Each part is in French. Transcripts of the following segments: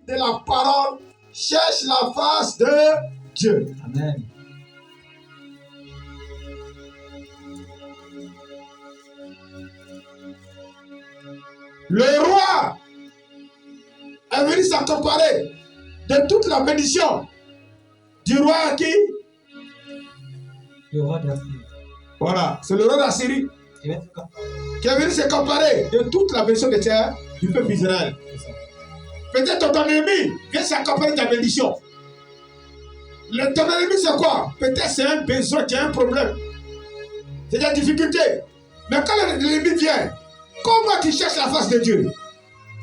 de la parole cherche la face de Dieu. Amen. Le roi est venu s'accaparer de toute la bénédiction du roi à qui? Le roi d'Assyrie. Voilà, c'est le roi d'Assyrie qui est venu s'accaparer de toute la bénédiction de terre du peuple d'Israël. Peut-être ton ennemi vient s'accaparer de ta bénédiction. Ton ennemi c'est quoi? Peut-être c'est un besoin, tu as un problème. C'est des difficultés. Mais quand l'ennemi vient, comment tu cherches la face de Dieu?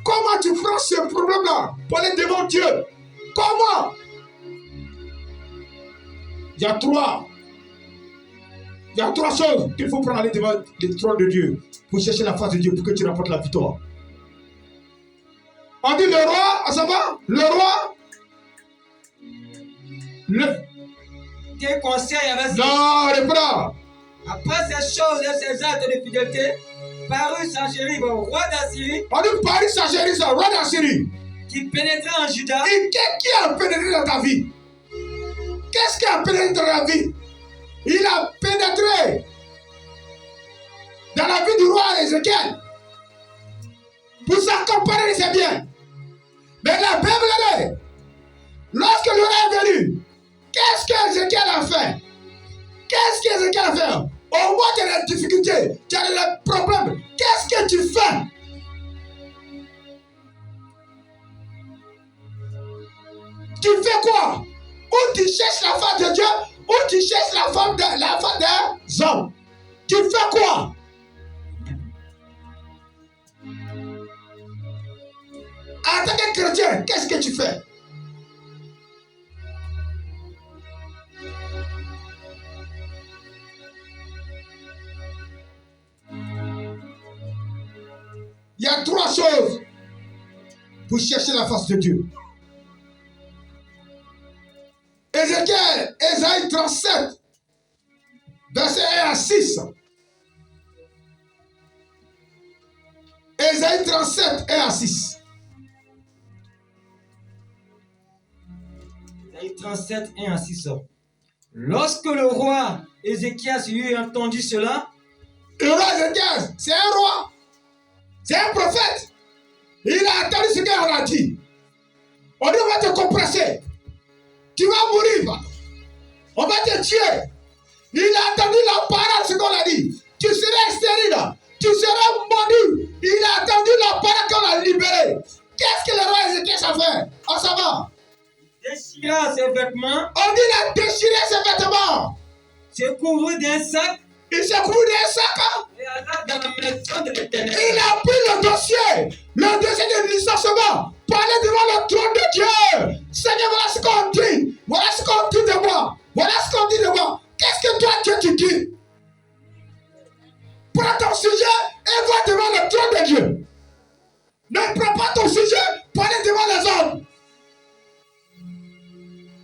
Comment tu prends ce problème-là pour aller devant Dieu? Comment? Il y a trois choses qu'il faut prendre aller devant le trône de Dieu pour chercher la face de Dieu pour que tu remportes la victoire. On dit le roi, ça va? Le roi? Quel conseil avait-il? Non, reprends. Après ces choses et ces actes de fidélité, parut Sanchérib, roi d'Assyrie. On dit parut Sanchérib, roi d'Assyrie. Qui pénétrait en Juda. Et qui a pénétré dans ta vie? Qu'est-ce qui a pénétré dans la vie? Il a pénétré dans la vie du roi Ézéchiel pour s'accompagner de ses biens. Mais la Bible dit, lorsque le roi est venu, qu'est-ce qu'Ézéchiel a fait? Qu'est-ce qu'Ézéchiel a fait? Au moins tu as des difficultés, tu as des problèmes. Qu'est-ce que tu fais? Tu fais quoi? Ou tu cherches la face de Dieu, ou tu cherches la femme des hommes. Tu fais quoi? En tant que chrétien, qu'est-ce que tu fais? Il y a trois choses pour chercher la face de Dieu. Ézéchiel, Ésaïe 37, verset 1 à 6. Ésaïe 37, 1 à 6. Ésaïe 37, 1 à 6. Lorsque le roi Ézéchias eut entendu cela, le roi Ézéchias, c'est un roi, c'est un prophète. Il a entendu ce qu'on a dit. On dit on va te compresser. Tu vas mourir. On va te tuer. Il a entendu la parole, ce qu'on a dit. Tu seras stérile. Tu seras maudit. Il a entendu la parole qu'on a libérée. Qu'est-ce que le roi Ézéchias a fait? On s'en va. Déchira ses vêtements. On dit il a déchiré ses vêtements. Se couvrit d'un sac. Il s'est couvert d'un sac. Et alla dans la maison de l'Éternel. Il a pris le dossier de licenciement pour aller devant le trône de Dieu. Seigneur, voilà ce qu'on dit. Voilà ce qu'on dit de moi. Voilà ce qu'on dit de moi. Qu'est-ce que toi, Dieu, tu dis? Prends ton sujet et va devant le trône de Dieu. Ne prends pas ton sujet pour aller devant les hommes.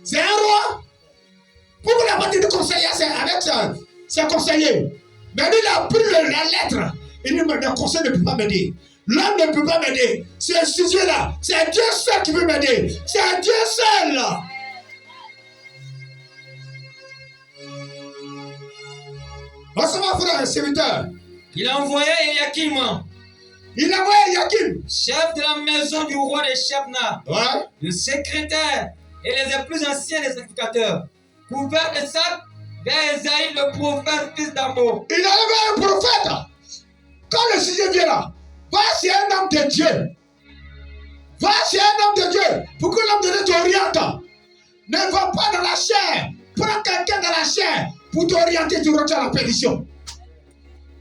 C'est un roi. Pourquoi il n'a pas dit de conseiller avec ses conseillers? Mais lui, il a pris la lettre. Il dit, mais le conseil ne peut pas m'aider. L'homme ne peut pas m'aider. C'est un sujet-là. C'est Dieu seul qui veut m'aider. C'est Dieu seul. On se va, frère, serviteur. Il a envoyé Eliakim. Il a envoyé Eliakim, chef de la maison du roi de Shebna. Ouais. Le secrétaire et les plus anciens des sacrificateurs. Couvert de sacs vers Esaïe le prophète, fils d'Amo. Il a levé un prophète. Quand le sujet vient là, va chez un homme de Dieu. Va chez un homme de Dieu pour que l'homme de Dieu t'oriente. Ne va pas dans la chair. Prends quelqu'un dans la chair pour t'orienter, tu rentres à la perdition.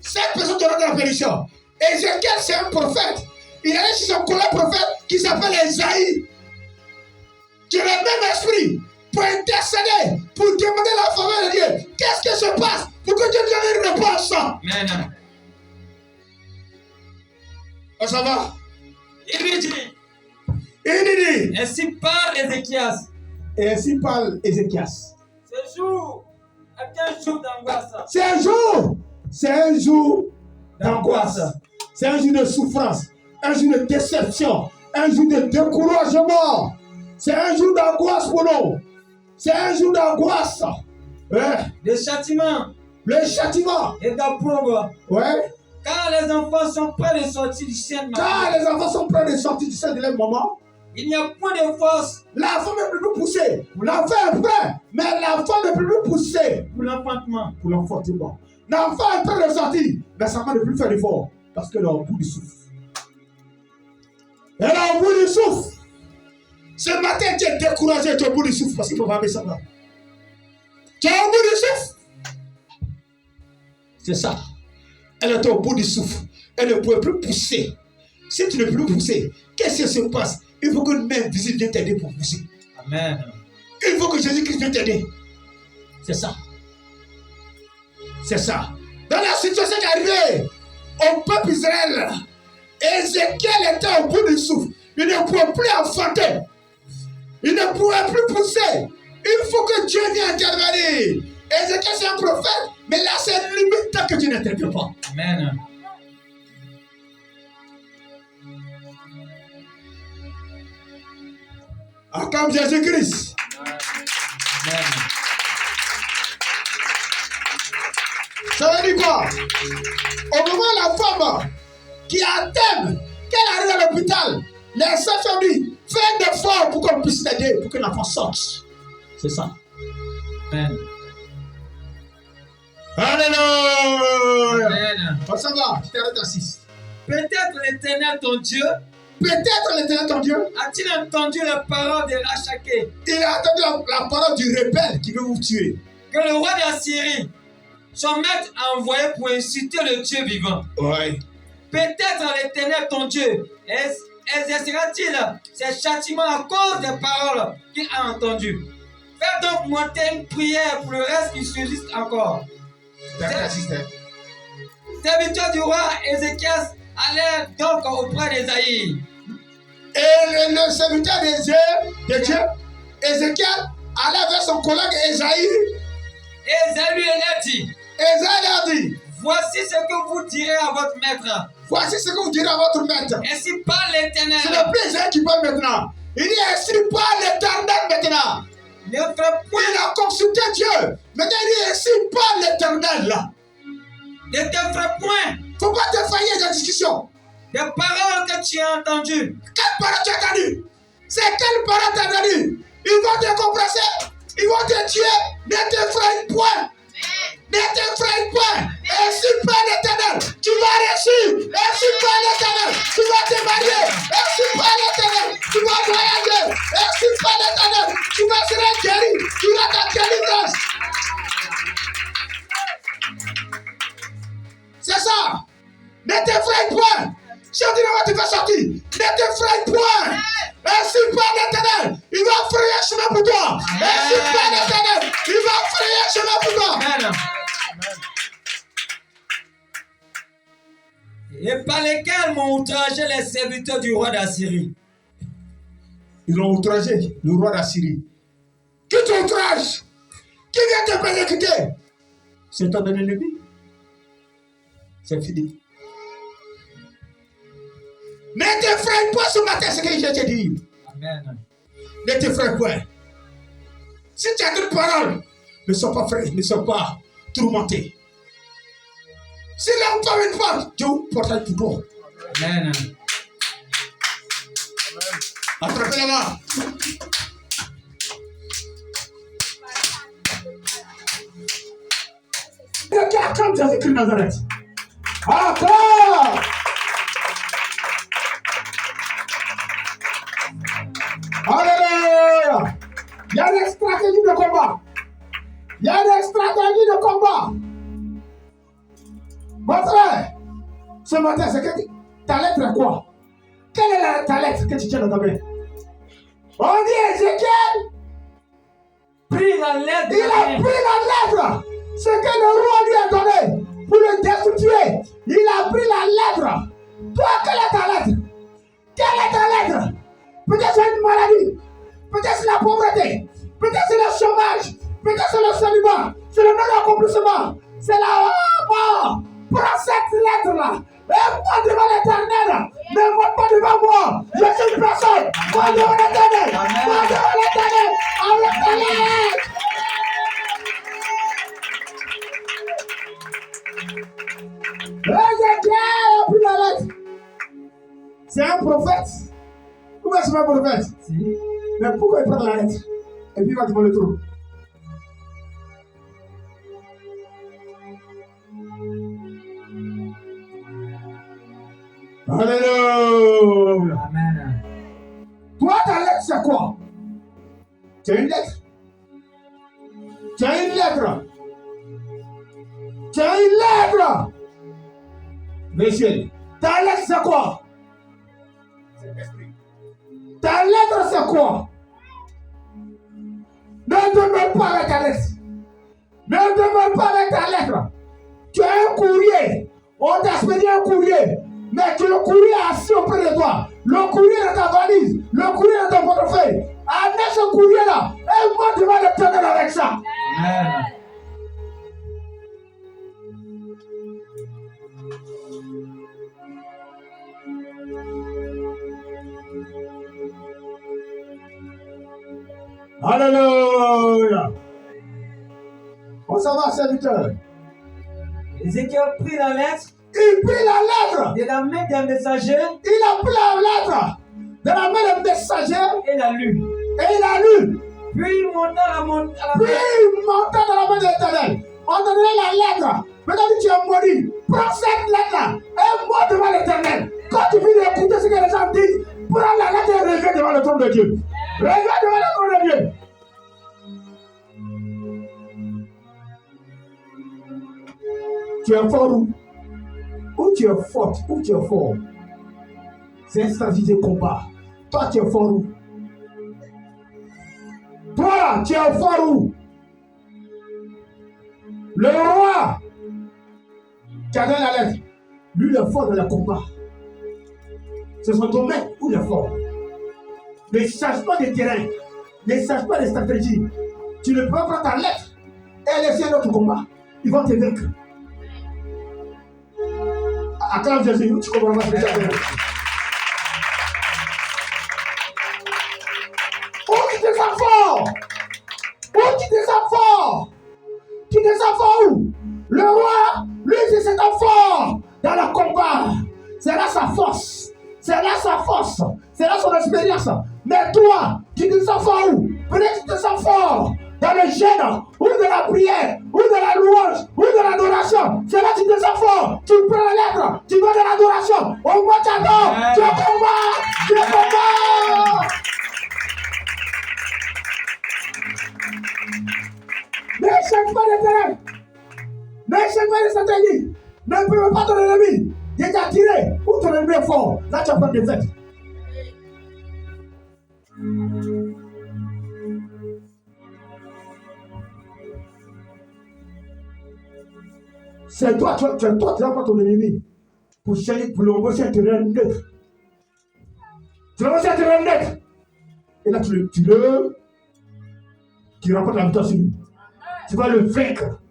Cette personne te rentre à la perdition. Ézéchiel, c'est un prophète. Il allait chez son collègue prophète qui s'appelle Esaïe. Tu as le même esprit pour intercéder, pour demander la faveur de Dieu. Qu'est-ce qui se passe pour que Dieu te donne une réponse? Amen. Oh, ça va? Il lui dit, Ainsi parle Ézéchias. Et ainsi parle Ézéchias. Ce jour est un jour d'angoisse. C'est un jour d'angoisse. C'est un jour de souffrance, un jour de déception, un jour de découragement. C'est un jour d'angoisse pour nous. C'est un jour d'angoisse. Ouais. de châtiment Le châtiment. et d'opprobre. Ouais. Car les enfants sont près de sortir du sein de Quand maman. les enfants sont prêts de sortir du sein de leur maman, Il n'y a point de force l'enfant ne peut plus pousser. L'enfant est prêt, mais l'enfant ne peut plus pousser pour l'enfantement. pour l'enfantement. L'enfant est prêt de sortir, mais sa maman ne peut plus faire d'effort parce qu'elle est au bout du souffle. Elle est au bout du souffle. Ce matin, tu es découragé, tu es au bout du souffle parce qu'il faut pas ça là. Tu es au bout du souffle. C'est ça. Elle est au bout du souffle. Elle ne pouvait plus pousser. Si tu ne peux plus pousser, qu'est-ce qui se passe? Il faut qu'une main visible vienne t'aider pour pousser. Amen. Il faut que Jésus-Christ vienne t'aider. C'est ça. C'est ça. Dans la situation qui est arrivée au peuple Israël, Ézéchiel était au bout du souffle. Il ne pouvait plus enfanter. Il ne pouvait plus pousser. Il faut que Dieu vienne intervenir. Ézéchiel, c'est un prophète, mais là, c'est limite tant que Dieu n'intervient pas. Amen. Comme Jésus-Christ. Amen. Ça veut dire quoi? Au moment où la femme qui a un thème, qu'elle arrive à l'hôpital, les sages ont dit, fais un effort pour qu'on puisse t'aider, pour que l'enfant sorte. C'est ça. Amen. Alléluia. Amen. On s'en va, tu t'arrêtes à 6. Peut-être l'Éternel ton Dieu Peut-être l'Éternel ton Dieu, a-t-il entendu la parole de Rachaké, il a entendu la parole du rebelle qui veut vous tuer. que le roi d'Assyrie, son maître, a envoyé pour insulter le Dieu vivant. Oui. Peut-être l'Éternel ton Dieu exercera-t-il ses châtiments à cause des paroles qu'il a entendues. Fais donc monter une prière pour le reste qui subsiste encore. Serviteur du roi Ézéchias allait donc auprès d'Ésaïe. Et le serviteur de Dieu, Ézéchiel, allait vers son collègue Ésaïe. Ésaïe lui a dit, Ésaïe a dit, voici ce que vous direz à votre maître. voici ce que vous direz à votre maître. Ainsi parle l'Éternel. C'est le plus Ésaïe qui parle maintenant. Il dit ainsi parle l'Éternel maintenant. Ne fais point, Il a consulté Dieu. Maintenant il dit ainsi parle l'Éternel là. ne te ferai point Faut pas te faillir dans la discussion. des paroles que tu as entendues. Quelle parole tu as entendu? C'est quelle parole tu as entendu? Ils vont te compresser. Ils vont te tuer. Ne t'effraie point. Ne t'effraie point. Ainsi parle l'Éternel. Tu vas réussir. Ainsi parle l'Éternel. Tu vas te marier. Ainsi parle l'Éternel. Tu vas voyager. Ainsi parle l'Éternel. Tu vas se guérir. Tu vas ta délivrance. C'est ça. Ne t'effraie point. Si on dit tu vas sortir, ne t'effraie point. Ainsi parle l'Éternel. Il va frayer un chemin pour toi. Ainsi parle l'Éternel. Il va frayer un chemin pour toi. Amen. Et par lesquels m'ont outragé les serviteurs du roi d'Assyrie. Ils ont outragé le roi d'Assyrie. Qui t'outrage? Qui vient te persécuter? C'est ton ennemi. C'est fini. Ne t'effraie pas ce matin, c'est ce que je te dis. Amen. Ne t'effraie pas. Si tu as une parole, ne sois pas frère, ne sois pas tourmenté. Si l'homme fait une porte, Dieu porte pour toi. Amen. Attrapez la main. Quelqu'un comme Jésus-Christ de Nazareth. Encore. Alléluia. Il y a des stratégies de combat. Il y a des stratégies de combat. Mon frère, ce matin, c'est que ta lettre est quoi? Quelle est ta lettre que tu tiens dans ta main? On dit Ézéchiel, Pris la lettre. il a pris la lettre. Ce que le roi lui a donné pour le destituer. Il a pris la lettre. Toi, quelle est ta lettre? Quelle est ta lettre? Peut-être c'est une maladie. Peut-être c'est la pauvreté. Peut-être c'est le chômage. Peut-être c'est le célibat. C'est le non-accomplissement. C'est la mort. Prends cette lettre-là. Et moi devant l'Éternel. Ne monte pas devant moi. Je suis une personne. Moi devant l'Éternel. Moi devant l'Éternel. Avec ta lettre. Ézéchiel a pris la lettre. C'est un prophète. Pourquoi c'est un prophète? Mais pourquoi il prend la lettre? Et puis il va devant le trône. Alléluia. Amen. Toi, ta lettre, c'est quoi? Tu as une lettre. Tu as une lettre. Tu as une lettre. Monsieur, ta lettre, c'est quoi? Ta lettre, c'est quoi? Ne demeure pas avec ta lettre. Ne demeure pas avec ta lettre. Tu as un courrier. On t'a expédié un courrier. Mais que le courrier est assis auprès de toi. Le courrier est dans ta valise. Le courrier est dans ton portefeuille. Amenez ce courrier-là. Et moi, tu vas le tenir avec ça. Amen. Alléluia. On s'en va, serviteur. Ézéchiel prit la lettre Il prit la lettre. de la main des messagers Il a pris la lettre de la main des messagers et la lut. et il a lu. Puis il monta à la main. Puis il monta dans la main de l'Éternel. On te donnait la lettre. Maintenant tu es maudit. Prends cette lettre-là et monte devant l'Éternel. Quand tu finis d'écouter ce que les gens disent, prends la lettre et reviens devant le trône de Dieu. Reviens devant le trône de Dieu. Tu es fort ou tu es forte, ou tu es fort. C'est une stratégie de combat. Toi, tu es fort où? Toi, tu es fort où? Le roi qui a donné la lettre, lui, il est fort dans le combat. C'est son domaine où il est fort. Ne cherche pas de terrain, ne cherche pas de stratégie. Tu ne peux pas prendre ta lettre et laisser un autre combat. Ils vont te vaincre. Acclame Jésus, tu comprends pas ce que tu as fait. Oh, tu te sens fort! Oh, tu te sens fort! Tu te sens fort où? Le roi, lui, il se sent fort dans le combat. C'est là sa force. C'est là sa force. C'est là son expérience. Mais toi, tu te sens fort où? Peut-être que tu te sens fort dans le jeûne, ou de la prière, ou de la louange, ou de l'adoration. C'est là que tu te sens fort. Tu prends la lettre, tu vas de l'adoration. Au moins tu adores, tu combats, tu combats. Ne cherche pas de terrain. Ne cherche pas de stratégie. Ne peux pas ton ennemi. Il est attiré. Où ton ennemi est fort. Là tu vas prendre des fêtes. C'est toi, tu vas prendre ton ennemi pour chercher, pour le remercier un terrain neutre. Tu vas remercier un terrain neutre. Et là, tu remportes la victoire sur lui. Tu vas le vaincre.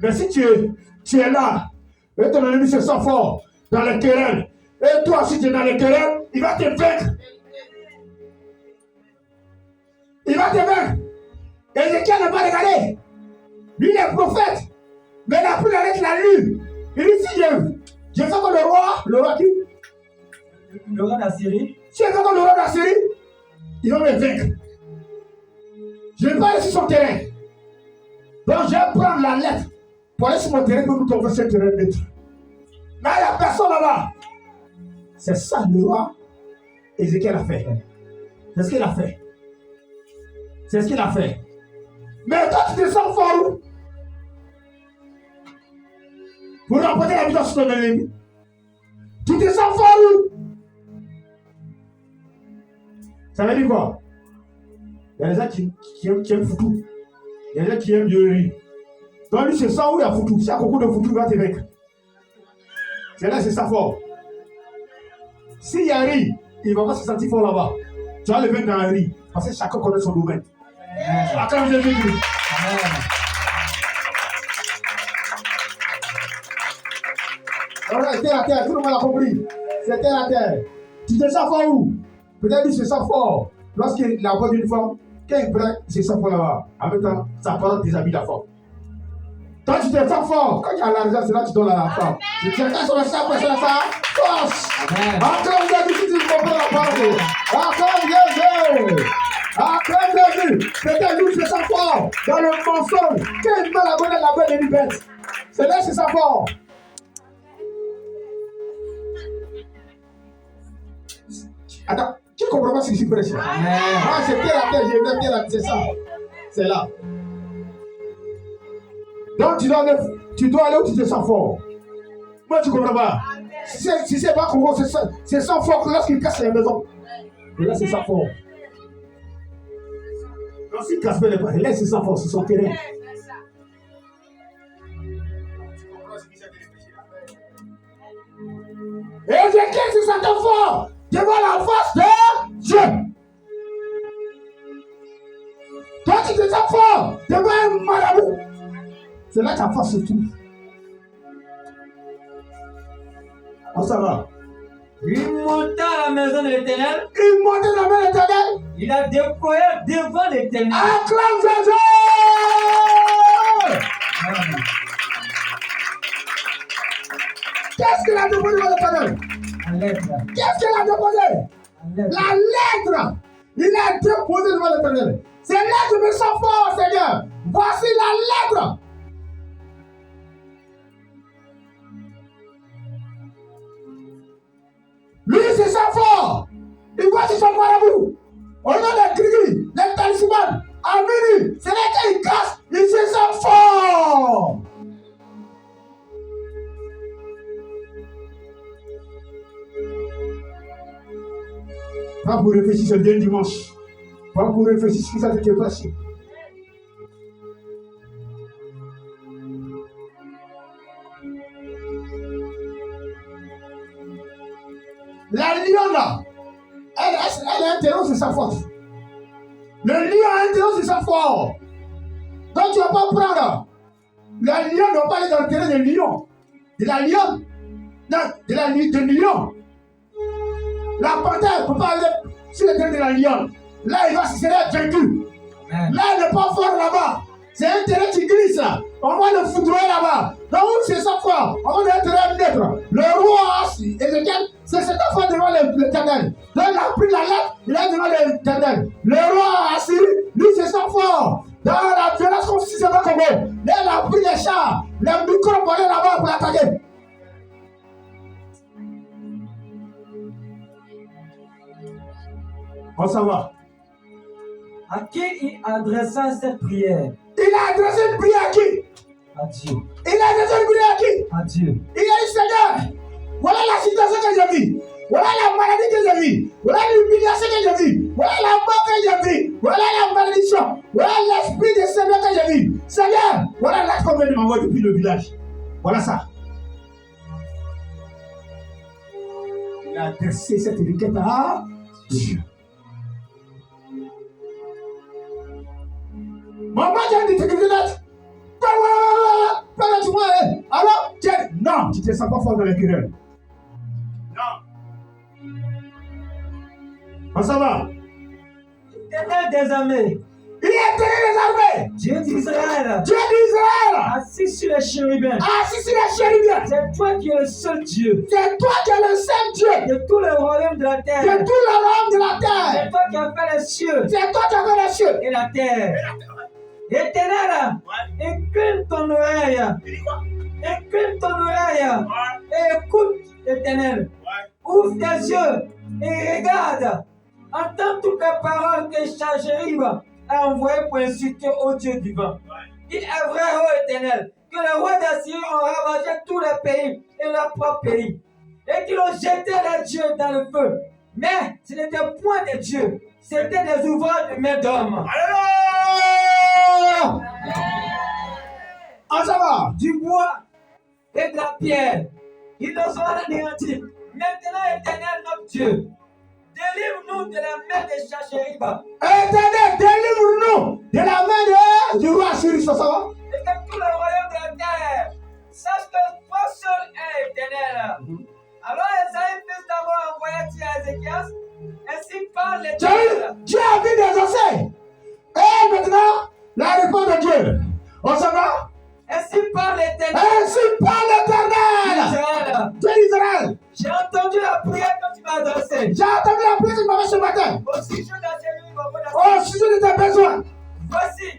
Mais si tu es là, et ton ennemi se sent fort dans le terrain, et toi, si tu es dans le terrain, il va te vaincre. Il va te vaincre. Ézéchiel n'a pas regardé. Lui, il est prophète. Mais il a pris la lettre, il a lu. Il dit, si je fais comme le roi qui? Le roi d'Assyrie. Si je fais comme le roi d'Assyrie, il va me vaincre. Je ne vais pas aller sur son terrain. Donc je vais prendre la lettre pour aller sur mon terrain pour nous converser le terrain neutre. Là, il n'y a personne là-bas. C'est ça le roi Ézéchiel a fait. C'est ce qu'il a fait. C'est ce qu'il a fait. Mais toi, tu te sens fort où? Pour remporter la victoire sur ton ennemi. Tu te sens fort où? Ça veut dire quoi? Il y a des gens qui aiment foutu. Il y a des gens qui aiment Dieu. Donc lui, c'est ça où il y a foutu. S'il y a beaucoup de foutu, il va te vaincre. C'est là, c'est ça fort. S'il y a un riz, il ne va pas se sentir fort là-bas. Tu vas le vaincre dans un riz. Parce que chacun connaît son domaine. Acclame Jésus. Amen. Voilà, terre à terre, tout le monde a compris. C'est terre à terre. Tu te sens fort où? Peut-être qu'il se sent fort. Lorsqu'il a envoyé une femme, quand il prend, il se sent fort là-bas. En même temps, sa parole déshabille la femme. Toi, tu te sens fort. Quand tu as l'argent, c'est là que tu donnes à la femme. Tu te sens sur le sang, c'est la force. Encore vous avez dit que tu comprends la parole. Encore Jésus. Encore Jésus. Peut-être lui, se sent fort dans le mensonge. Quand il met la bonne de l'ibette. C'est là que se sent fort. Attends, tu ne comprends pas ce que je prêche là? Ah, c'est terre à terre, je viens terre à terre, c'est ça. C'est là. Donc tu dois aller où tu te sens fort. Moi, tu ne comprends pas. Si c'est pas Congo, c'est sans fort lorsqu'il casse les maisons. Et là, c'est sans fort. Lorsqu'il casse les maisons, là, c'est sans fort, c'est son terrain. Et Ézéchiel se sentait fort devant la face de Dieu. Toi, tu te sens fort devant un marabout. C'est là que ta force se trouve. Oh, ça va. Il monta à la maison de l'Éternel. Il monta dans la maison de l'Éternel. Il a déployé devant l'Éternel. Acclame Jésus. Qu'est-ce qu'il a déposé devant l'Éternel? La lettre. Qu'est-ce qu'il a déposé? La lettre. Il a déposé devant l'Éternel. C'est là que je me sens fort, Seigneur. Voici la lettre. Lui, c'est ça fort. Il voit sur son marabout. On a les gris, les talismans. À minuit, c'est là qu'il casse. Il se sent fort. Pas pour réfléchir ce dernier dimanche. Pas pour réfléchir ce qui s'est passé. La lionne là, elle a un terreau sur sa force. Le lion a un terreau sur sa force. Donc tu ne vas pas prendre. La lionne ne va pas aller dans le terrain de lion. De la lionne. Non, de lion. La panthère ne peut pas aller sur le terrain de la lionne. Là, il va se faire vaincu. Là, il n'est pas fort là-bas. C'est un terrain qui glisse là. On va le foudroyer là-bas. Donc, c'est sa foi. On va le terrain neutre. Le roi, Ézéchiel, c'est cette fois devant l'Éternel. Donc, il a pris la lettre, il est devant l'Éternel. Le roi Assyrie, lui, c'est sa foi. Dans la violence constitutionnelle Congo, là, il a pris les chars, les micros pour aller là-bas pour l'attaquer. On s'en va. À qui il adressa cette prière? Il a adressé une prière à qui? À Dieu. Il a adressé une prière à qui? À Dieu. Il a dit, Seigneur, voilà la situation que j'ai vue. Voilà la maladie que j'ai vue. Voilà l'humiliation que j'ai vue. Voilà la mort que j'ai vue. Voilà la malédiction. Voilà l'esprit de Seigneur que j'ai vu. Seigneur, voilà l'acte qu'on vient de m'envoyer depuis le village. Voilà ça. Il a adressé cette étiquette à Dieu. Maman, j'ai une difficulté d'être. Alors, non, tu ne te sens pas fort dans les querelles. Non. On s'en va. L'Éternel des armées. Il est éternel des armées. Dieu d'Israël. Dieu d'Israël. Assis sur les chérubins. Assis sur les chérubins. C'est toi qui es le seul Dieu. C'est toi qui es le seul Dieu. De tout le royaume de la terre. De tout le royaume de la terre. C'est toi qui as fait les cieux. C'est toi qui as fait les cieux. Et la terre. Éternel, incline ton oreille. Incline ton oreille. Et écoute, Éternel. Ouvre tes yeux et regarde. Entends toutes les paroles que Chachérib a envoyées pour insulter au Dieu divin. Il est vrai, ô Éternel, que les rois d'Assyrie ont ravagé tous les pays et leur propre pays. Et qu'ils ont jeté les dieux dans le feu. Mais ce n'était point des dieux. C'était des ouvrages de main d'homme. On s'en va. Du bois et de la pierre. Ils nous ont anéantis. Maintenant, Éternel, notre Dieu, délivre-nous de la main de Chachérib. Éternel, délivre-nous de la main du roi Assyrie. Ça va? Et que tout le royaume de la terre sache que toi seul es Éternel. confiance. Ainsi parle l'Éternel. Dieu a vu des anciens. Et maintenant, la réponse de Dieu. On s'en va? Ainsi parle l'Éternel. Ainsi parle l'Éternel. Israël. Dieu d'Israël. J'ai entendu la prière que tu m'as adressée. J'ai entendu la prière que tu m'as fait ce matin. Au sujet Au sujet de tes besoins. Voici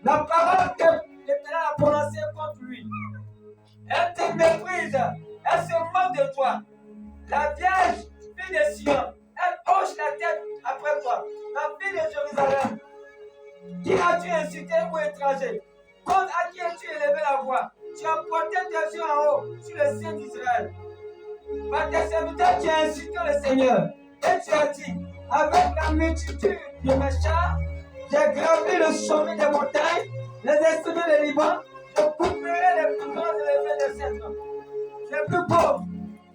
la parole que l'Éternel a prononcée contre lui. Elle te méprise. Elle se moque de toi. La Vierge, fille de Sion, elle hoche la tête après toi. La fille de Jérusalem. Qui as-tu insulté ou étranger? Contre à qui as-tu élevé la voix? Tu as porté tes yeux en haut sur le Saint d'Israël. Par tes serviteurs, tu as insulté le Seigneur. Et tu as dit, avec la multitude de mes chars, j'ai gravi le sommet des montagnes, les escaliers du Liban, je couperai les plus grands élevés de cette eau. Les plus pauvres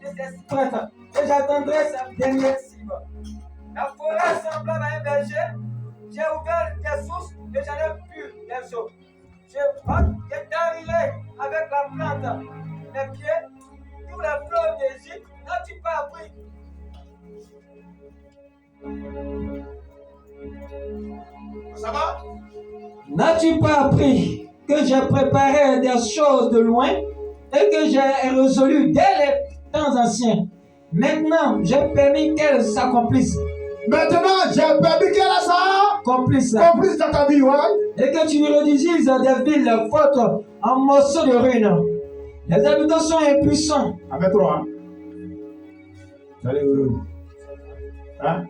de ces prêtres, et j'attendrai sa dernière cible. La forêt semblable à un berger, j'ai ouvert des sources et j'en ai pu des eaux. Je t'arriverai avec la plante, les pieds, tous les fleuves d'Égypte, n'as-tu pas appris? Ça va? N'as-tu pas appris que j'ai préparé des choses de loin et que j'ai résolu dès les temps anciens? Maintenant, j'ai permis qu'elles s'accomplissent. Maintenant, j'ai permis qu'elles Complice. s'accomplissent dans ta vie, ouais? Et que tu rédiges des villes fortes en morceaux de ruines. Les habitants sont impuissants. Avec toi, hein? Allez, heureux. Hein?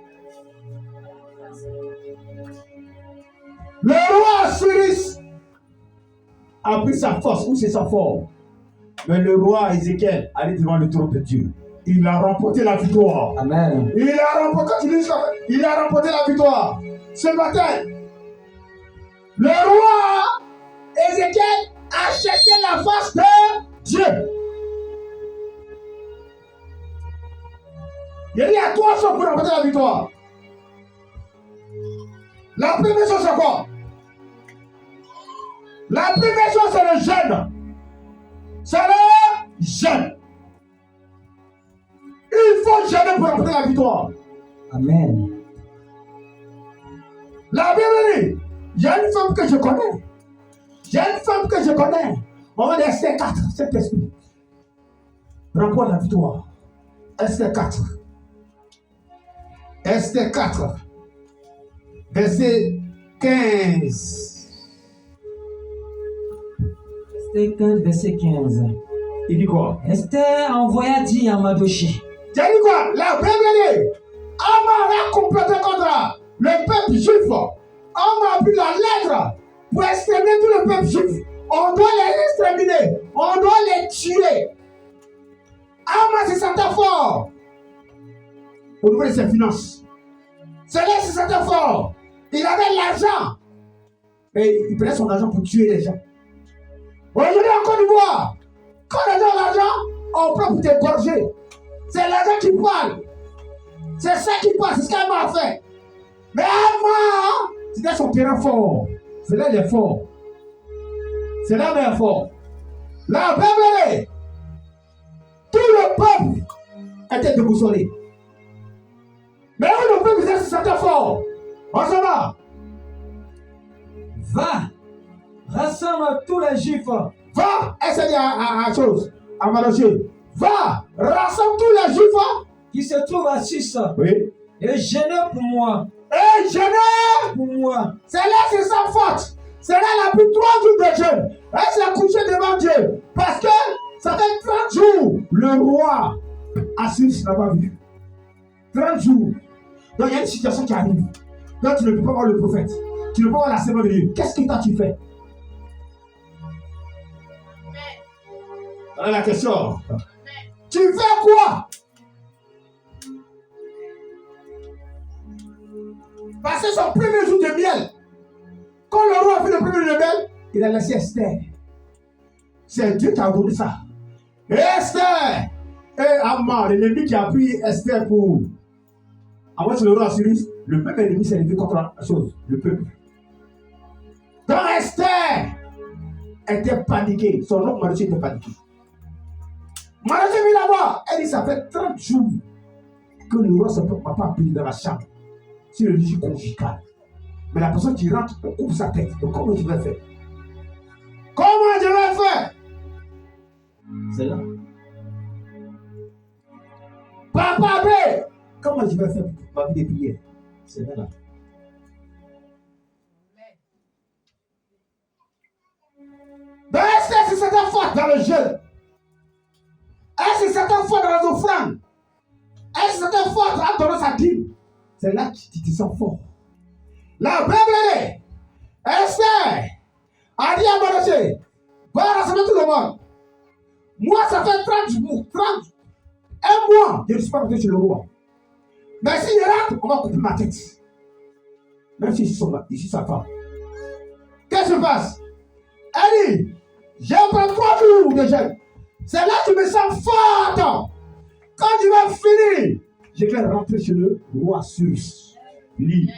Le roi Assyrus a pris sa force, ou c'est sa force. Mais le roi Ézéchiel allait devant le trône de Dieu. Il a remporté la victoire. Amen. Il a remporté la victoire. Ce matin, le roi Ézéchiel a cherché la face de Dieu. Il y a 3 choses pour remporter la victoire. La première chose, c'est quoi? La première chose, c'est le jeûne. C'est le jeûne. Il faut jeûner pour remporter la victoire. Amen. La Bible dit, il y a une femme que je connais. On va dire Esther 4, cet esprit. Remporte la victoire. Esther 4. Esther 4. Verset 15. Esther 4, verset 15. Il dit quoi? Esther envoya dire à Mardochée. J'ai dit quoi? La Bible dit, Haman a complété contre le peuple juif. On a pris la lettre pour exterminer tout le peuple juif. On doit les exterminer. On doit les tuer. Haman se sentait fort au niveau de ses finances. C'est là qu'il se sentait fort. Il avait l'argent. Et il prenait son argent pour tuer les gens. Aujourd'hui en Côte d'Ivoire, quand les gens ont l'argent, on prend pour t'égorger. C'est l'argent qui parle. C'est ça qui parle. C'est ce qu'Haman a fait. Mais Haman, c'était son terrain fort. C'est là il est fort. C'est là il est fort. La Bible, tout le peuple était déboussolé. Mais où le peuple se sentait fort? On s'en va. Va, rassemble tous les Juifs. Va, essaye à chose, à Mardochée. Va, rassemble tous les Juifs qui se trouvent à Suisse. Oui. Et gênez pour moi. Et gênez Pour moi. C'est là, c'est sa faute. C'est là, elle a pris 3 jours de jeûne. Elle s'est couchée devant Dieu. Parce que ça fait 30 jours. Le roi Assyrus n'a pas vu. 30 jours. Donc il y a une situation qui arrive. Donc tu ne peux pas voir le prophète. Tu ne peux pas voir la semence de Dieu. Qu'est-ce que toi tu fais? Voilà la question. Tu fais quoi? Passer son premier jour de miel. Quand le roi a fait le premier jour de miel, il a laissé Esther. C'est Dieu qui a donné ça. Et Esther, et Haman, l'ennemi qui a pris Esther pour avoir sur le roi Assyrus, le même ennemi s'est levé contre la chose, le peuple. Donc Esther était paniquée. Son nom Mardochée était paniqué. Mardochée vient là-bas. Elle dit ça fait 30 jours. que le roi ne peut pas appeler dans la chambre. C'est le lit conjugal. Mais la personne qui rentre, on coupe sa tête. Donc comment tu vas faire? Comment je vais faire? C'est là. Papa B, comment je vais faire pour ma vie de prière? C'est là. Ben, est-ce que c'est certaines fois dans le jeûne? Est-ce que c'est certaines fois dans les offrandes? Est-ce que c'est certaines fois dans donner sa dîme? C'est là que tu te sens fort. La Bible est Esther a dit à Mordechai, va rassembler tout le monde. Moi, ça fait 30 mois, je ne suis pas rentré chez le roi. Mais si je rentre, on va couper ma tête. Même si je suis sa femme. Qu'est-ce qui se passe? Elle dit, j'ai pris 3 jours de jeûne. C'est là que je me sens forte. Quand je vais finir, je vais rentrer chez le roi Cyrus. Lis.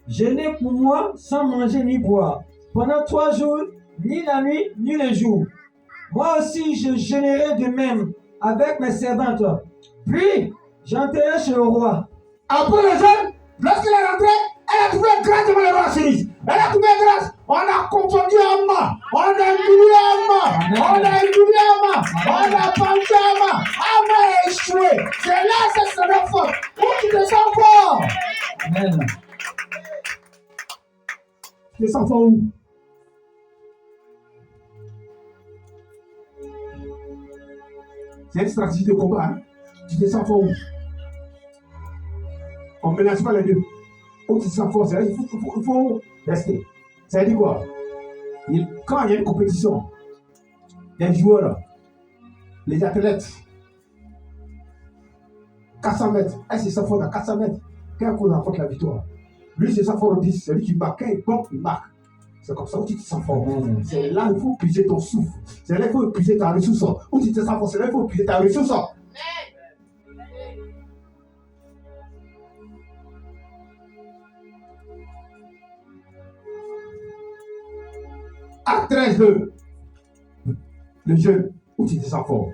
Jeûnez pour moi sans manger ni boire, pendant 3 jours, ni la nuit, ni le jour. Moi aussi, je jeûnerai de même avec mes servantes. Puis, j'entrerai chez le roi. Après le jeûne, lorsqu'elle est rentrée, elle a trouvé grâce devant le roi Cyrus. Elle a trouvé grâce. On a confondu Amma. On a humilié Amma. On a humilié Amma. On a pendu Amma. Amma a échoué. C'est là que c'est la faute. Où tu te sens fort? Amen. Tu te sens fort où? C'est une stratégie de combat. Hein? Tu te sens fort où? On ne mélange pas les deux. Où tu te sens fort, c'est là il faut rester. Ça veut dire quoi? Quand il y a une compétition, les joueurs, les athlètes, 400 mètres, elle se sent fort dans 400 mètres. Quand on remporte la victoire, lui se sent fort au 10, c'est lui qui marque. Quand il pompe, il marque. C'est comme ça où tu te sens fort. C'est là où il faut puiser ton souffle. C'est là où il faut puiser ta ressource. Où tu te sens fort, c'est là où il faut puiser ta ressource. Acte 13, le jeûne où tu te sens fort.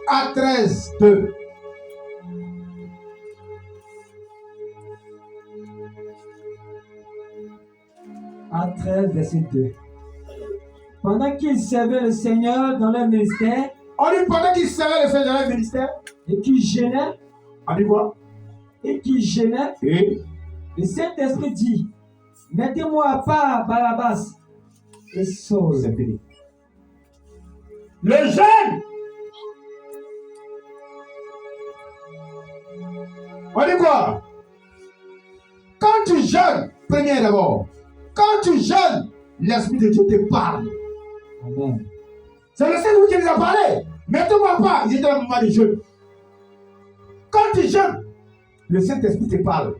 Acte 13, 2. Acte 13, verset 2. Pendant qu'ils servaient le Seigneur dans leur ministère, On dit pendant qu'ils servaient le Seigneur dans leur ministère, et qu'ils jeûnaient, on dit quoi? et qu'ils jeûnaient, Et le Saint-Esprit dit, mettez-moi à part Barabbas et Saul. c'est fini. Le jeûne. On dit quoi? Quand tu jeûnes, premier d'abord. Quand tu jeûnes, l'Esprit de Dieu te parle. Amen. C'est le Seigneur qui nous a parlé. Mettez-moi pas, il était dans le moment de jeûne. Quand tu jeûnes, le Saint-Esprit te parle.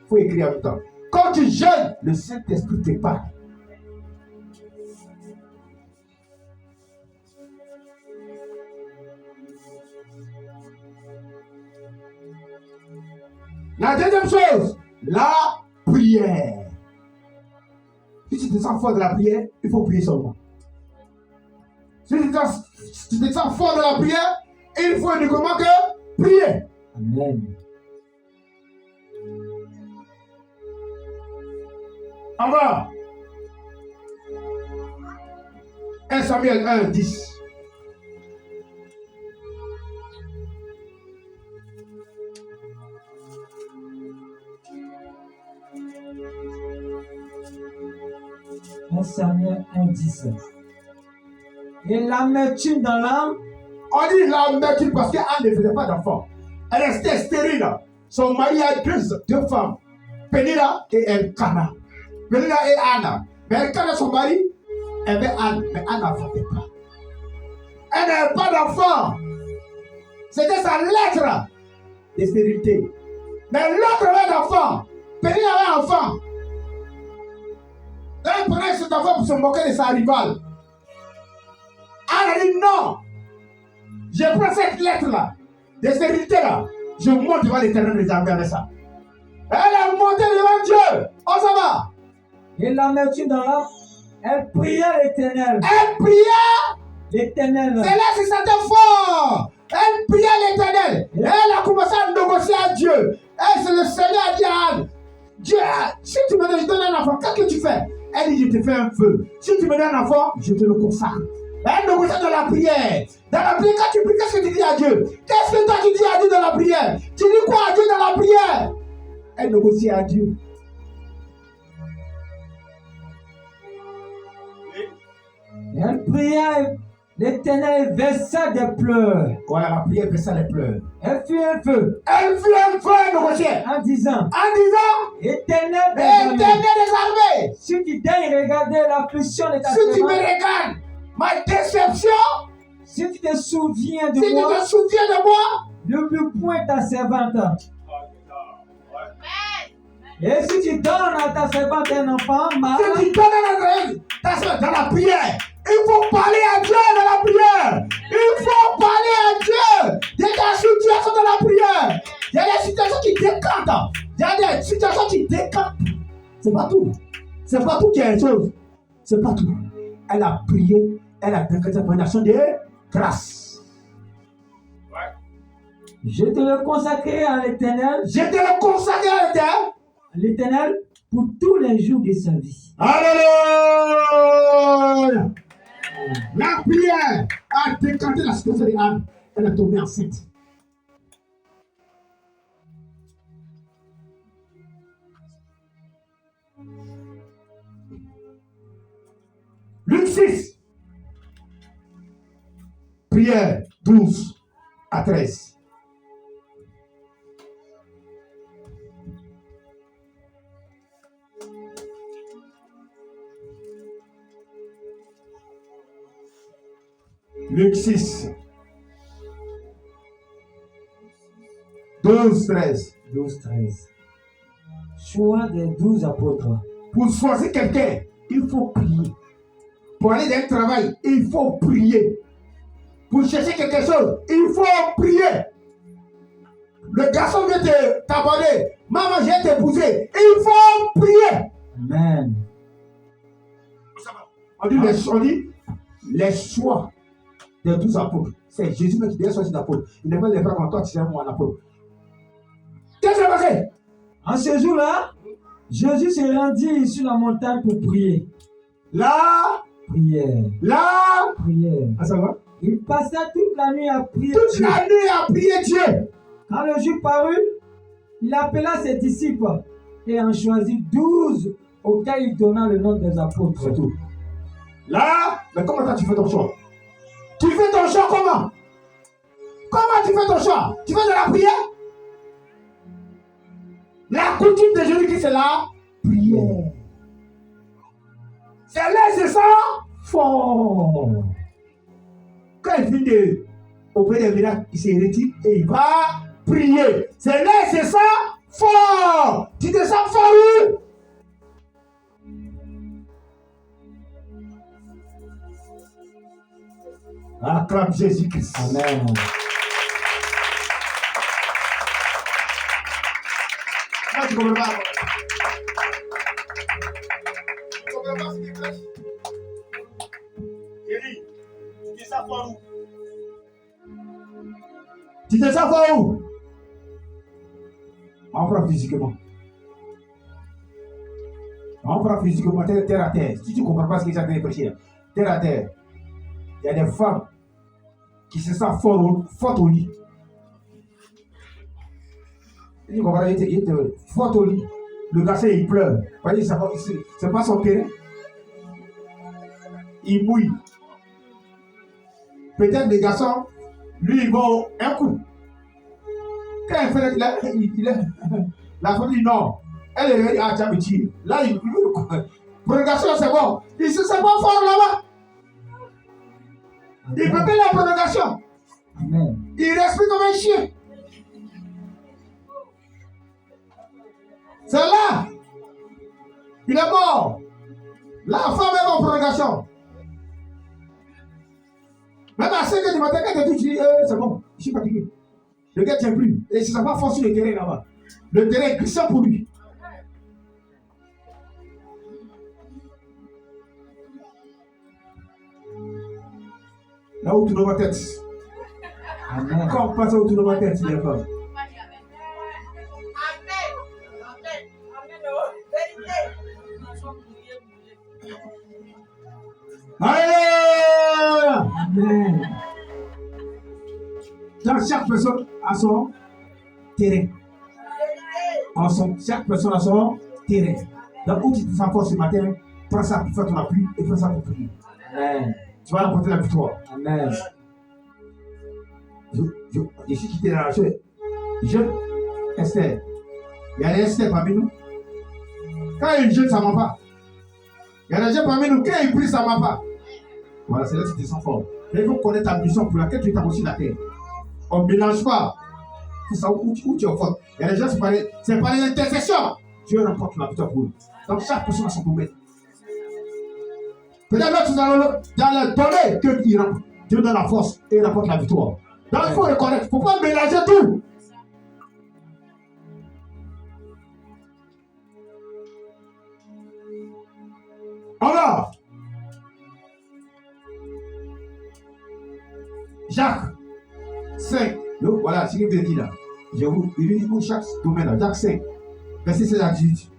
Il faut écrire en même temps. Quand tu jeûnes, le Saint-Esprit te parle. La deuxième chose, la prière. Si tu te sens fort de la prière, il faut prier seulement. Si tu te sens fort de la prière, il faut uniquement que prier. Amen. On va. 1 Samuel 1, 10. Samuel 1, 10. Et l'amertume dans l'âme. On dit l'amertume parce qu'Anne ne faisait pas d'enfant. Elle restait stérile. Son mari a deux femmes, Pénina et Elkana. Pénina et Anna. Mais Elkana, son mari, aimait Anne, mais Anne n'enfantait pas. Elle n'avait pas d'enfant. C'était sa lettre de stérilité. Mais l'autre avait d'enfant. Pénina avait un enfant. Elle prenait cet enfant pour se moquer de sa rivale. Anne a dit non. Je prends cette lettre-là, de stérilité-là. Je monte devant l'Éternel des armées avec ça. Elle a monté devant Dieu. Oh, ça va. Et l'amertume dans l'âme, elle priait l'Éternel. Elle priait. L'Éternel. C'est là que c'était fort. Elle priait l'Éternel. Et elle a commencé à négocier à Dieu. Et c'est le Seigneur qui a dit à Anne, Dieu, si tu me donnes un enfant, qu'est-ce que tu fais? Elle dit, je te fais un feu. Si tu me donnes un enfant, je te le consacre. Elle négocie dans la prière. Dans la prière, quand tu pries, qu'est-ce que tu dis à Dieu? Qu'est-ce que toi tu dis à Dieu dans la prière? Tu dis quoi à Dieu dans la prière? Elle négocie à Dieu. Elle pria, l'Éternel versa des pleurs. Voilà, la prière versa les pleurs. Elle fit un feu. Elle fit un feu, elle négociait. En disant, Éternel des armées, si tu daignes regarder l'affliction de ta si tu me servante, regardes, ma déception, si tu te souviens de si moi, tu te souviens de moi, n'oublie point ta servante. Et si tu donnes à ta servante un enfant mâle, si tu donnes ta servante dans la prière, il faut parler à Dieu dans la prière. Il faut parler à Dieu de ta situation dans la prière. Il y a des situations qui décantent. Il y a des situations qui décantent. C'est pas tout. C'est pas tout qui est une chose. C'est pas tout. Elle a prié. Elle a décanté pour une action de grâce. Je te le consacrerai à l'Éternel. Je te le consacrerai à l'Éternel. L'Éternel pour tous les jours de sa vie. Alléluia. La prière a décanté la situation de Anne. Elle est tombée enceinte. Luc 6. Prière 12 à 13. Luc 6. 12, 13. 12, 13. Choix des 12 apôtres. Pour choisir quelqu'un, il faut prier. Pour aller dans un travail, il faut prier. Pour chercher quelque chose, il faut prier. Le garçon vient t'aborder. Maman, j'ai t'épouser. Il faut prier. Amen. On dit les choix des 12 apôtres. C'est Jésus qui devait choisir d'apôtres. Il n'est pas les frères comme toi, tu es un apôtre. Qu'est-ce qui s'est passé? En ce jour-là, Jésus se rendit sur la montagne pour prier. La prière. Ah, ça va? Il passa toute la nuit à prier Toute Dieu. la nuit à prier Dieu. Quand le jour parut, il appela ses disciples et en choisit 12 auxquels il donna le nom des apôtres. C'est tout. Là, mais comment toi tu fais ton choix? Tu fais ton choix comment? Comment tu fais ton choix? Tu fais de la prière? La coutume de Jésus-Christ, c'est la prière. C'est là, c'est ça fort. Quand il finit d'opérer des miracles, il se retire et il va prier. C'est là, c'est ça fort. Tu te sens fort? Acclame Jésus-Christ. Amen. Là, tu comprends pas. Tu comprends pas ce qui prêche? Thierry, tu te sens fort où? Tu te sens fort où? On prend physiquement. On prend physiquement terre à terre. Si tu ne comprends pas ce qu'ils sont en train de prêcher, terre à terre. Il y a des femmes qui se sentent fortes au lit. Tu comprends, il était fort au lit. Le garçon, il pleure. Vous voyez, c'est pas son terrain. Il mouille. Peut-être le garçon, lui, il va un coup. Quand il fait la femme dit non. Elle est à Tchabiti. Là, pour le garçon, c'est bon. Il se sent pas fort là-bas. Il peut payer la prolongation. Amen. Il respire comme un chien. C'est là. Il est mort. La femme est en prolongation. Même à 5 h du matin, quand tu dis, c'est bon, je suis fatigué. Le gars ne tient plus. Et ça ne va pas forcer le terrain là-bas. Le terrain est glissant pour lui. Là où tu vois ma tête. Amen. Comme passe autour de ma tête, tu lèves. Amen. Alléluia. Amen. Donc chaque personne a son terrain. Chaque personne a son terrain. Donc où tu te sens fort ce matin, prends ça pour faire ton appui et prends ça pour prier. Amen. Tu vas remporter la victoire. Amen. Je suis quitté dans la jeune Esther. Il y a des Esther parmi nous. Quand il jeune, ça ne ment pas. Il y a des gens parmi nous, quand ils prient, ça ne ment pas. Voilà, c'est là que tu te sens fort. Il faut connaître ta mission pour laquelle tu es aussi la terre. On ne mélange pas. C'est ça où tu es fort. Il y a des gens, c'est par les intercessions. Dieu remporte la victoire pour eux. Donc chaque personne a son domaine. Peut-être là, tu dans le donner que Dieu donne la force et il remporte la victoire. Donc il faut reconnaître. Il ne faut pas mélanger tout. Alors, Jacques 5, donc voilà, ce que je vous dis là. Je vous dis pour chaque domaine là. Jacques 5, verset 16 à 18.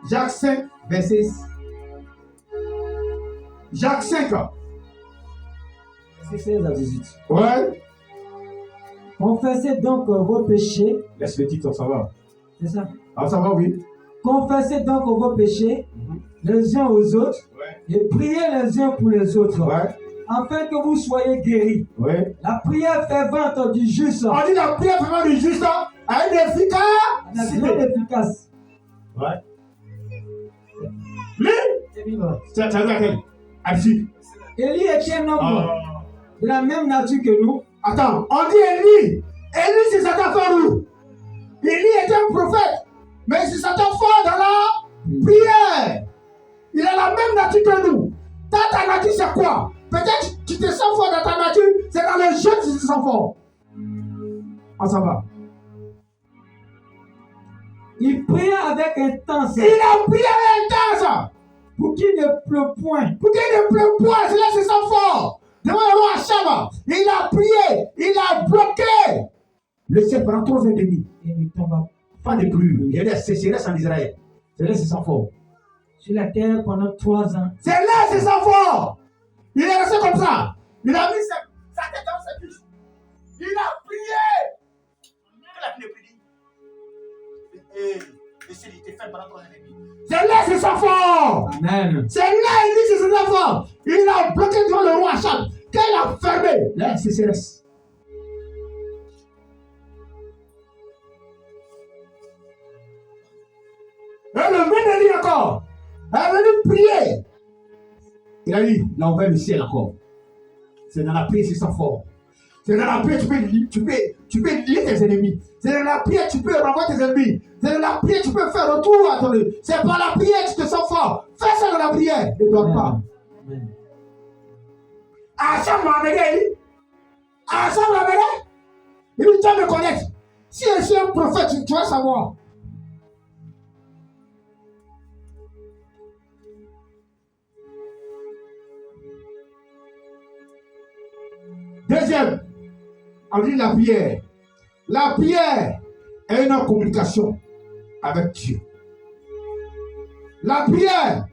Jacques 5, verset. Jacques 5. Verset 16 à 18. Ouais. Confessez donc vos péchés. Laisse le titre, ça va. C'est ça. Ah, ça va, oui. Confessez donc vos péchés les uns aux autres et priez les uns pour les autres. Ouais. Afin que vous soyez guéris. Ouais. La prière fervente du juste. On dit la prière fervente du juste a une efficacité. Efficace. Ouais. Lui, ça veut dire quel? Abside. Élie était un homme de la même nature que nous. Attends, on dit Élie. Élie, c'est Satan fort où? Élie était un prophète. Mais c'est Satan fort dans la prière. Il a la même nature que nous. Ta nature, c'est quoi? Peut-être tu te sens fort dans ta nature, c'est dans le jeu que tu te sens fort. Ah, ça va. Il priait avec intense. Il a prié intense. Pour qu'il ne pleut point. Pour qu'il ne pleut point, c'est là que se sent fort. Devant le roi Achab, il a prié, il a bloqué le ciel pendant 3 ans et demi. Il ne tomba Pas de pluie. Il y a des sécheresses en Israël. C'est là que se sent fort. sur la terre pendant 3 ans. C'est là que se sent fort. Il est resté comme ça. Il a mis sa tête dans sa bouche. Il a prié. Quelle a prié? Et c'est il était fait pendant 3 ans et demi. C'est là que se sent fort. Amen. C'est là qu'il dit que se sent fort. Il a bloqué devant le roi Achab. Quand il a fermé, là, c'est sécheresse. Et le même Élie encore est venu prier. Il a dit, il a ouvert le ciel encore. C'est dans la prière, c'est ça fort. C'est dans la prière, tu peux lier tes ennemis. C'est dans la prière, tu peux renvoyer tes ennemis. C'est dans la prière, tu peux faire retour à ton ennemi. C'est par la prière, tu te sens fort. Fais ça dans la prière. Ne dois pas. Amen. Achab m'a amené, Élie. Achab m'a amené. Il dit, tu vas me connaître. Si je suis un prophète, tu vas savoir. Deuxième, on dit la prière. La prière est une communication avec Dieu. La prière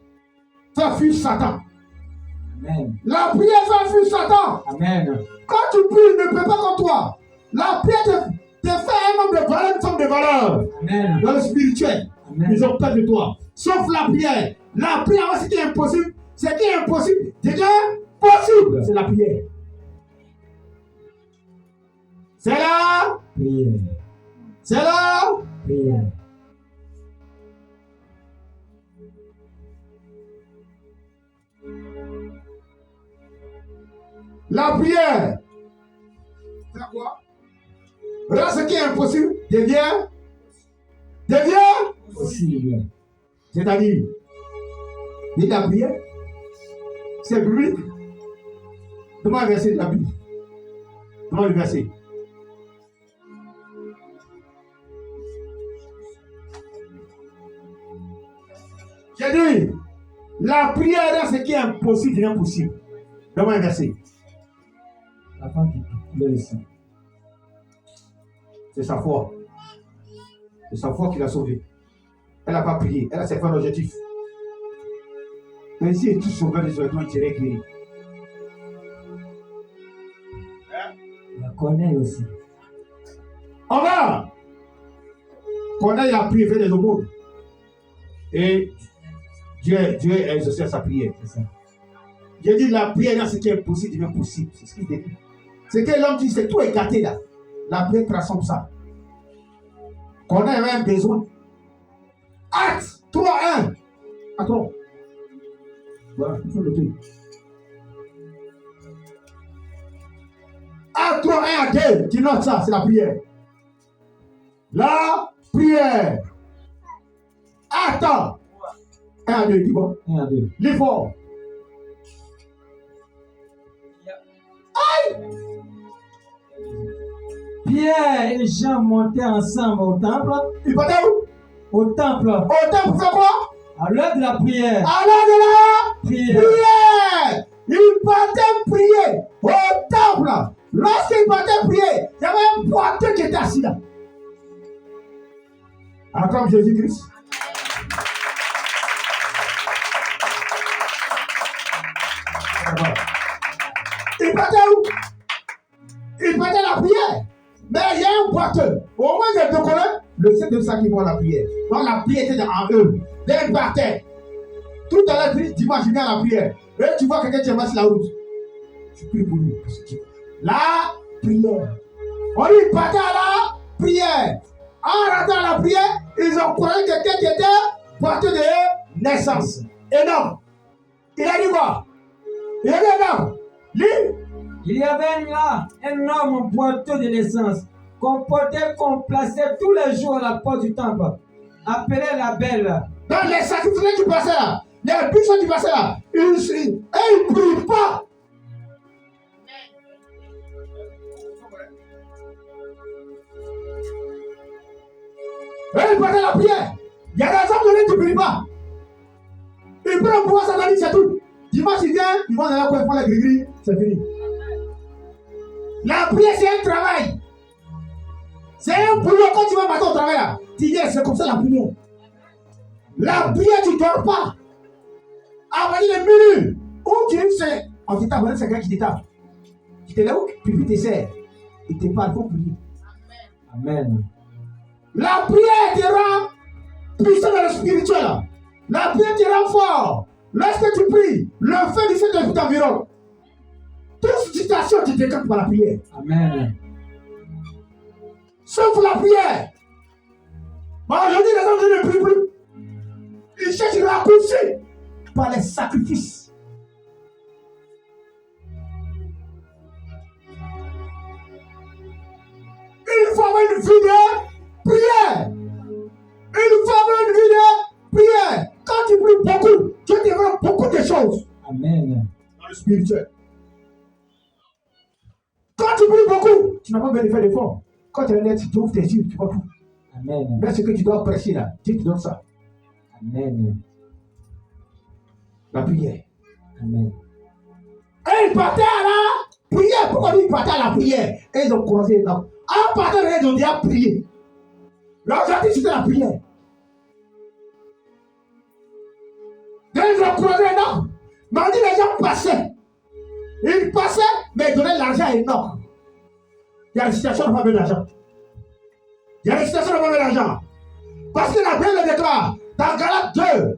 fait fuir Satan. Amen. La prière fait fuir Satan. Amen. Quand tu pries, il ne peut pas comme toi. La prière te fait un homme de valeur, une femme de valeur. Amen. Dans le spirituel, Amen. ils ont peur de toi. Sauf la prière. La prière, c'est qui est impossible. C'est qui est impossible. Déjà, possible. C'est la prière. C'est là. Prière. C'est là. Prière. La prière. C'est quoi? Là, ce qui est impossible devient Possible. C'est-à-dire, dit la prière, c'est biblique. Demande le verset de la Bible. Demande le verset. J'ai dit, la prière est ce qui est impossible devient possible. Demande le verset. Afin qu'il C'est sa foi. C'est sa foi qui l'a sauvé. Elle n'a pas prié. Elle s'est fait un objectif. Mais si tout sauvé les autres, il serait guéri. Il la connaît aussi. On va. Corneille a prié, fait des aumônes. Et Dieu a exaucé sa prière. C'est ça. J'ai dit la prière dans ce qui est possible devient possible. C'est ce qu'il dit. C'est que l'homme dit, c'est tout est gâté là. La prière transforme ça. Corneille avait un besoin. Acte 3-1. Attends. Voilà, il faut le dire. Acte 3-1 à 2. Tu notes ça, c'est la prière. La prière. Attends. 1 à 2, dis bon. 1 à 2. L'effort. Pierre et Jean montaient ensemble au temple. Il partait où? Au temple. Au temple, pour faire quoi? À l'heure de la prière. À l'heure de la Prière. prière. Il partait prier au temple. Lorsqu'il partait prier, il y avait un boiteux qui était assis là. Acclame Jésus-Christ. Il partait où? Il partait à la prière. Mais il y a un boiteux. Au moins, il y a deux collègues. Le Seigneur de ça qui vont à la prière. Donc la prière était en eux. Dès qu'ils partaient. Tout à l'heure, dimanche, je viens à la prière. Et tu vois quelqu'un qui marche sur la route. Tu pries pour lui. La prière. On lui partait à la prière. En rentrant à la prière, ils ont croisé quelqu'un qui était boiteux de naissance. Énorme. Il a dit quoi? Il a dit énorme. Lui. Il y avait là un homme boiteux de naissance qu'on plaçait tous les jours à la porte du temple, appelé la belle. Dans les sacrifices qui passaient là, les buissons qui passaient là, ils ne prient pas. Et ils passaient la prière. Il y a des hommes qui ne prient pas. Ils prennent pouvoir satanique, c'est tout. Dimanche, ils viennent, ils vont dans la coin, ils font la gris-gris, c'est fini. La prière, c'est un travail. C'est un boulot. Quand tu vas matin au travail, là, tu dis, c'est comme ça la prière. La prière, tu ne dors pas. Avant les minutes où tu sais, on dit, t'as c'est quelqu'un qui t'étape. Tu te lèves, puis tu sers. Il te parle, il faut prier. Amen. La prière te rend puissant dans le spirituel. La prière te rend fort. Lorsque tu pries, le feu du Saint-Esprit t'environne. Toute situation, tu décantes par la prière. Amen. Sauf la prière. Bon, aujourd'hui, les hommes ne prient plus. Ils cherchent le raccourci par les sacrifices. Il faut avoir une vie de prière. Il faut avoir une vie de prière. Quand tu pries beaucoup, Dieu te rend beaucoup de choses. Amen. Dans le spirituel. Quand tu pries beaucoup, tu n'as pas besoin de faire d'efforts. Quand tu es net, tu ouvres tes yeux, tu vois tout. Amen. Mais ce que tu dois prêcher là, Dieu te donne ça. Amen. La prière. Amen. Et ils partaient à la prière. Pourquoi ils partaient à la prière? Et ils ont croisé les dents. En partant, ils ont déjà prié. L'objectif, c'était la prière. Donc, ils ont croisé les dents. Mais on dit les gens passaient. Ils passaient, mais ils donnaient l'argent énorme. Il y a une situation de pas besoin d'argent. Il y a une situation de pas besoin d'argent. Parce que la Bible le déclare dans Galates 2,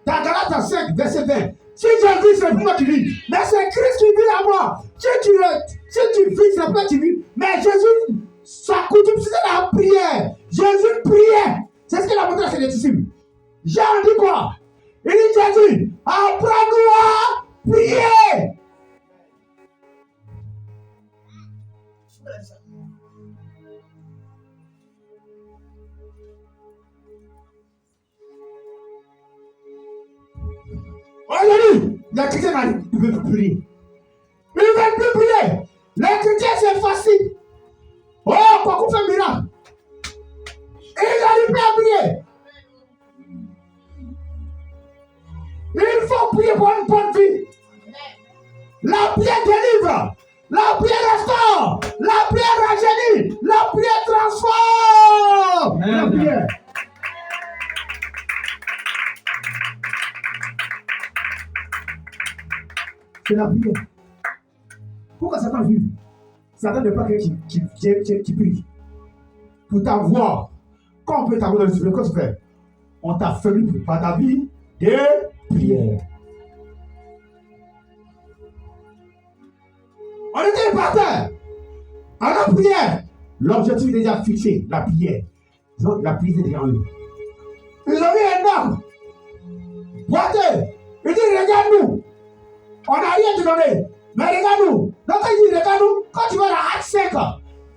dans Galates 5, verset 20. Si je vis, c'est moi qui vis. Mais c'est Christ qui vit à moi. Si tu vis, c'est pas qui vis. Mais Jésus, sa coutume, c'était la prière. Jésus priait. C'est ce qu'il a montré à ses disciples. Jean dit quoi? Il dit Jésus, apprends-nous à prier. Aujourd'hui, les chrétiens ne veulent plus prier. Ils ne veulent plus prier. Les chrétiens, c'est facile. Oh, quoi qu'on fait miracle. Ils n'arrivent plus à prier. Il faut prier pour une bonne vie. La prière délivre. La prière restaure. C'est la prière. Pourquoi Satan vu? Satan n'est pas quelqu'un qui prie. Pour t'avoir, quand on peut t'avoir dans le souffle, qu'est-ce que tu fais? On t'a fallu par ta vie de prière. On était par terre. En la prière, l'objectif est déjà fixé, la prière. Donc, la prière est déjà en eux. Ils ont mis un homme. Boiteux. Il dit, regarde-nous. On n'a rien te donné. Mais regarde-nous. Donc, il dit, regarde-nous. Quand tu vas dans Acte 5,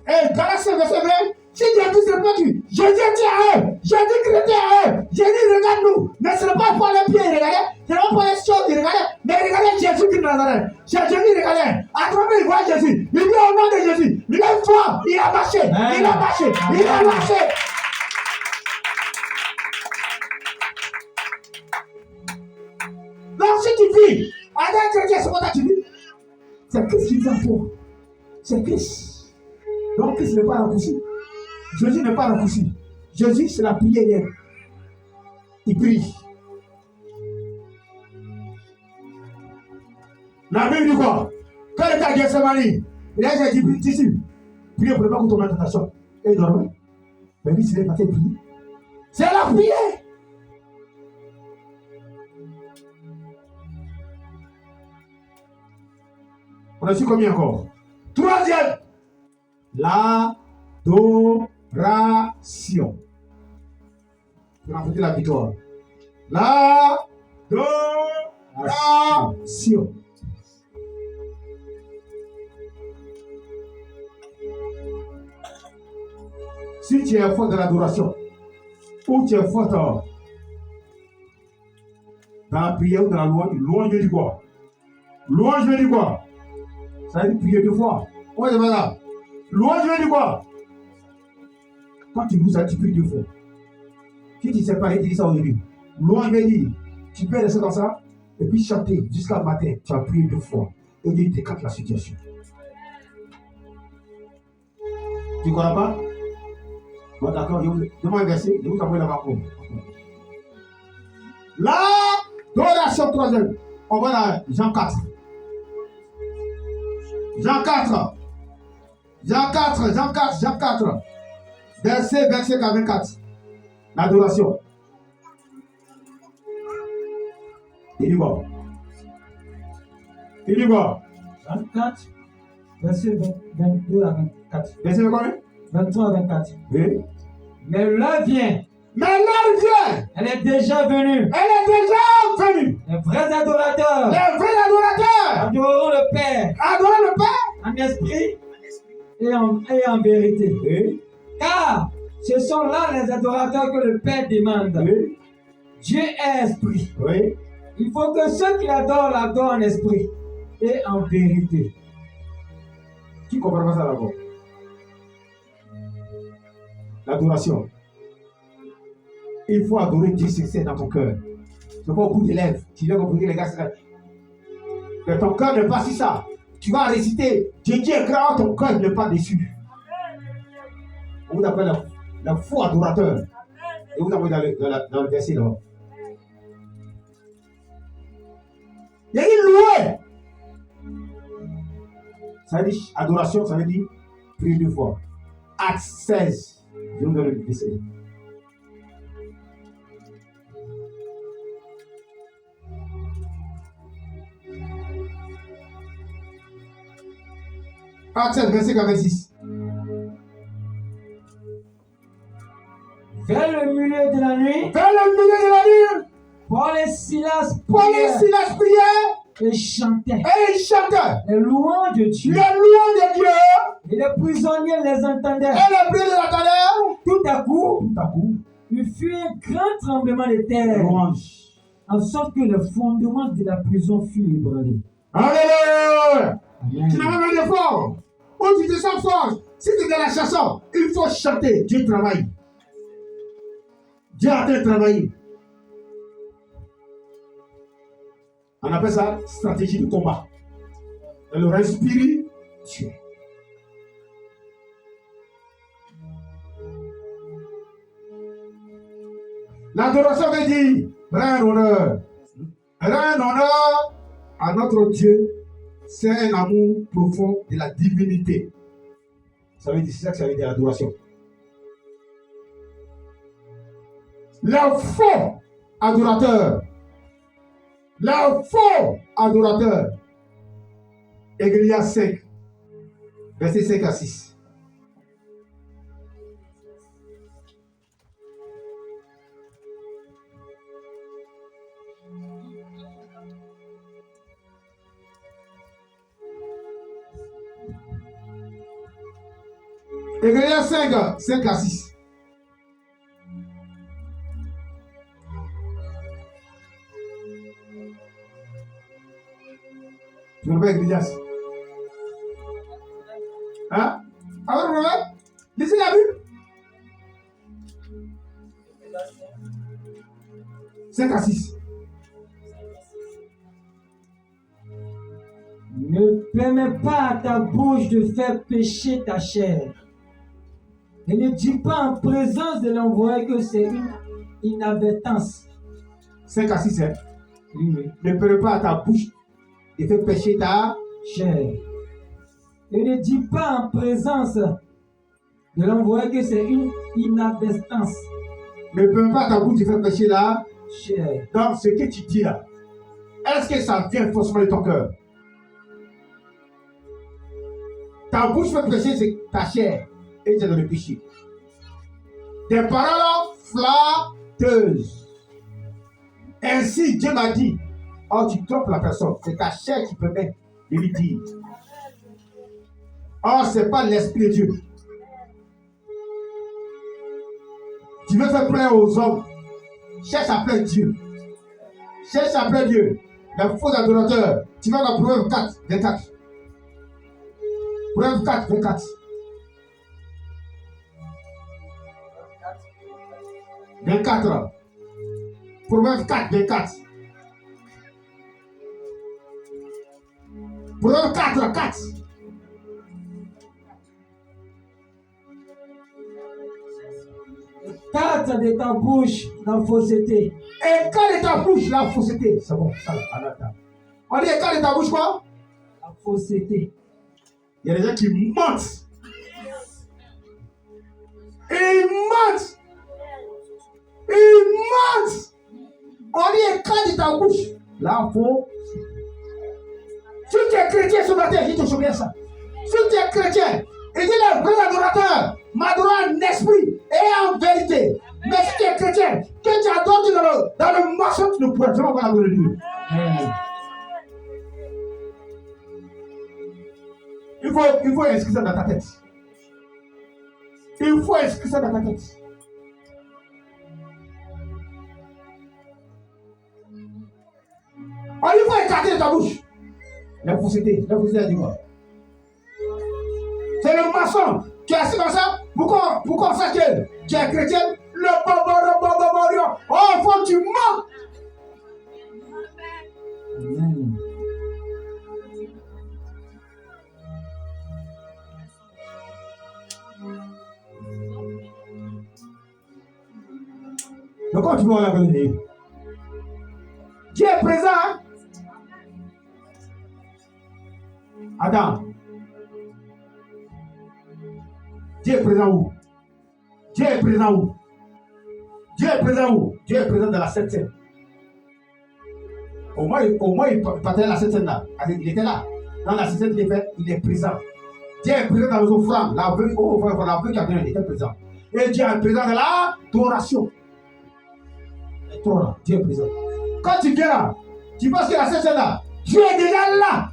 et Galates 5, verset 20, si Dieu dit, c'est pas tu. Je dis, tiens à eux. Je dis que c'était à eux. Je dis, regarde-nous. Mais ce n'est pas pour les pieds, regardez. Ce n'est pas pour les choses, regardez. Mais regardez Jésus qui est dans Nazareth. Jésus, regardez. À travers, il voit Jésus. Il dit au nom de Jésus. Lève-toi. Il a marché. Il a marché. Il a marché. Donc, si tu vis, avec un chrétien, c'est quoi tu vis? C'est Christ qui vient pour. C'est Christ. Donc, Christ n'est pas raccourci. Jésus n'est pas raccourci. Jésus, c'est la prière. Il prie. La Bible dit quoi? Quand il était à Gethsemane, il a dit, disciple, priez pour ne pas que vous tombiez en tentation. Et il dormait. Mais lui, il n'est pas fait prier. C'est la prière. On a su combien encore? Troisième, l'adoration. On a remporté la victoire. L'adoration. Si tu es fort de l'adoration, ou tu es fort dans la prière ou dans la louange veut dire quoi? Louange veut dire quoi? Ça veut dire prier deux fois. Ouais, c'est pas là. Louange veut dire quoi? Quand tu loues ça, tu pries deux fois. Si tu ne sais pas, il dit ça au début. Louange veut dire, tu peux rester comme ça, et puis chanter jusqu'à le matin. Tu vas prier deux fois. Et Dieu décante la situation. Tu ne crois pas? Bon, d'accord, demande un verset, je vous envoie la parole. L'adoration troisième. On va dans Jean 4. Jean 4. Verset 25 à 24. L'adoration. Il dit quoi? 24, verset 22 à 24. Verset combien? 23 à 24. Oui. Mais l'heure vient. Elle est déjà venue. Les vrais adorateurs. Adoreront le Père. En esprit et en vérité. Oui. Car ce sont là les adorateurs que le Père demande. Oui. Dieu est esprit. Oui. Il faut que ceux qui l'adorent en esprit et en vérité. Qui comprend pas ça d'abord? L'adoration. Il faut adorer Dieu sincère dans ton cœur. Ce n'est pas au bout des lèvres. Tu viens comprendre les gars, c'est là. Mais ton cœur n'est pas si ça. Tu vas réciter. Dieu est grand, ton cœur n'est pas déçu. On vous appelle le faux adorateur. Et vous envoyez dans le verset là. Il y a une louée. Ça veut dire adoration, ça veut dire prier deux fois. Acte 16. Je vous donne le verset. Acte 16, verset 46. Vers le milieu de la nuit, Paul et Silas priaient et chantaient et ils chantaient les louanges de Dieu. les louanges de Dieu Et les prisonniers les entendaient. et les prisonniers l'entendaient. Tout à coup, il fut un grand tremblement de terre, Louange. en sorte que le fondement de la prison fut ébranlé. Alléluia. Amen. Tu n'as pas besoin d'effort. Ou tu te sens fort. Si tu es dans la chanson, il faut chanter. Dieu travaille. Dieu a été travaillé. On appelle ça stratégie de combat. Et le respirer, Dieu. L'adoration veut dire rendre honneur. Rendre honneur à notre Dieu c'est un amour profond de la divinité. Ça veut dire, c'est ça que ça veut dire l'adoration. Le faux adorateur. Le faux adorateur. Église 5, verset 5 à 6. Église 5, 5 à 6. Tu ne veux pas Église? Hein? Alors, le problème? Lisez la Bible. 5 à 6. Ne permets pas à ta bouche de faire pécher ta chair. Et ne dis pas en présence de l'envoyé que c'est une inadvertance. 5 à 6, hein? Oui. Ne permets pas à ta bouche de faire pécher ta Chair. Et ne dis pas en présence de l'envoyé que c'est une inadvertance. Ne permets pas à ta bouche de faire pécher la Chair. Donc, ce que tu dis là, est-ce que ça vient forcément de ton cœur? Ta bouche fait pécher, c'est ta chair. Et tu es dans le péché. Des paroles flatteuses. Ainsi, Dieu m'a dit, oh, tu trompes la personne. C'est ta chair qui permet de lui dire. Or, ce n'est pas l'Esprit de Dieu. Tu veux faire plaire aux hommes. Cherche à plaire Dieu. Cherche à plaire Dieu. Les faux adorateurs. Tu vas dans Proverbe 4, 24. Proverbe 4, 24. 24. Proverbe 4, 24. Proverbe 4, 4. Écarte de ta bouche la fausseté. Écarte de ta bouche la fausseté. C'est bon, ça, on dit écarte de ta bouche quoi? La fausseté. Il y a des gens qui mentent. Ils mentent. Ils mentent. On dit écarte de ta bouche la fausseté. Si tu es chrétien ce matin, je te souviens ça. Si tu es chrétien, il dit le vrai adorateur m'adore en esprit et en vérité. Mais si tu es chrétien, que tu adores dans le mensonge, tu ne pourras jamais avoir la gloire de Dieu. Il faut inscrire ça dans ta tête. Il faut inscrire ça dans ta tête. Il faut écarter de ta bouche. La fausseté a dit quoi? C'est le maçon qui est assis comme ça. Pourquoi on sache que tu es chrétien? Le babarion. Oh, faut que tu mens. Amen. Donc, quand tu vois la gloire de Dieu, Dieu est présent. Hein? Adam. Dieu est présent où? Dieu est présent où? Dieu est présent où? Dieu est présent dans la Sainte Seine. Au moins il partait la Sainte Seine là. Il était là. Dans la Sainte Seine, il est présent. Dieu est présent dans les offrandes. La veuve qui a donné, il était présent. Et Dieu est présent dans l'adoration. Dieu est présent. Quand tu viens là, tu penses que la Sainte Seine là, Dieu est déjà là.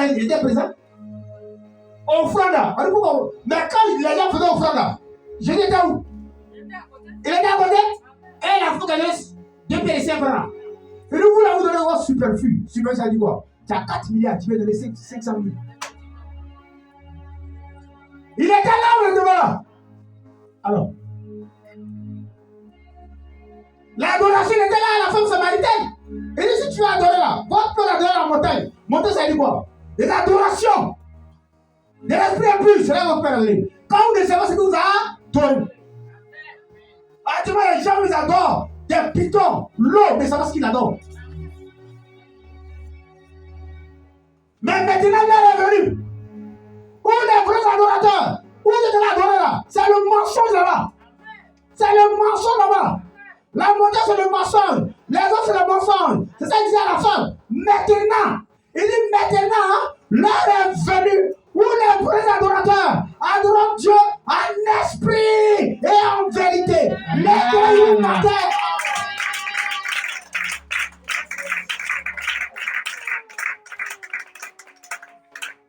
Il était présent. Offrande là. Mais quand les gens faisaient offrande là, je dis où? Il était à côté. Et la fois qu'elle laisse 2 pieds et 5 francs. Et nous voulons vous donner votre superflu. Super, ça dit quoi? Tu as 4 milliards, tu veux donner 500 000. Il était là où il était là. Alors, l'adoration était là à la femme samaritaine. Et dit si tu veux adorer là, votre père adorer la montagne. Montagne, ça dit quoi? De l'adoration. De l'esprit impur, c'est là votre père aller. Quand vous ne savez pas ce que vous adorez. Tu vois, les gens, ils adorent des pitons, l'eau, mais ça va ce qu'ils adorent. Mais maintenant, l'heure est venue où les vrais adorateurs, où tu es adoré là, c'est le mensonge là-bas. C'est le mensonge là-bas. La montagne, c'est le mensonge. Les autres, c'est le mensonge. C'est ça qu'il dit à la fin. Maintenant, il dit maintenant, l'heure est venue où les vrais adorateurs adorent Dieu en esprit et en vérité. Les matin.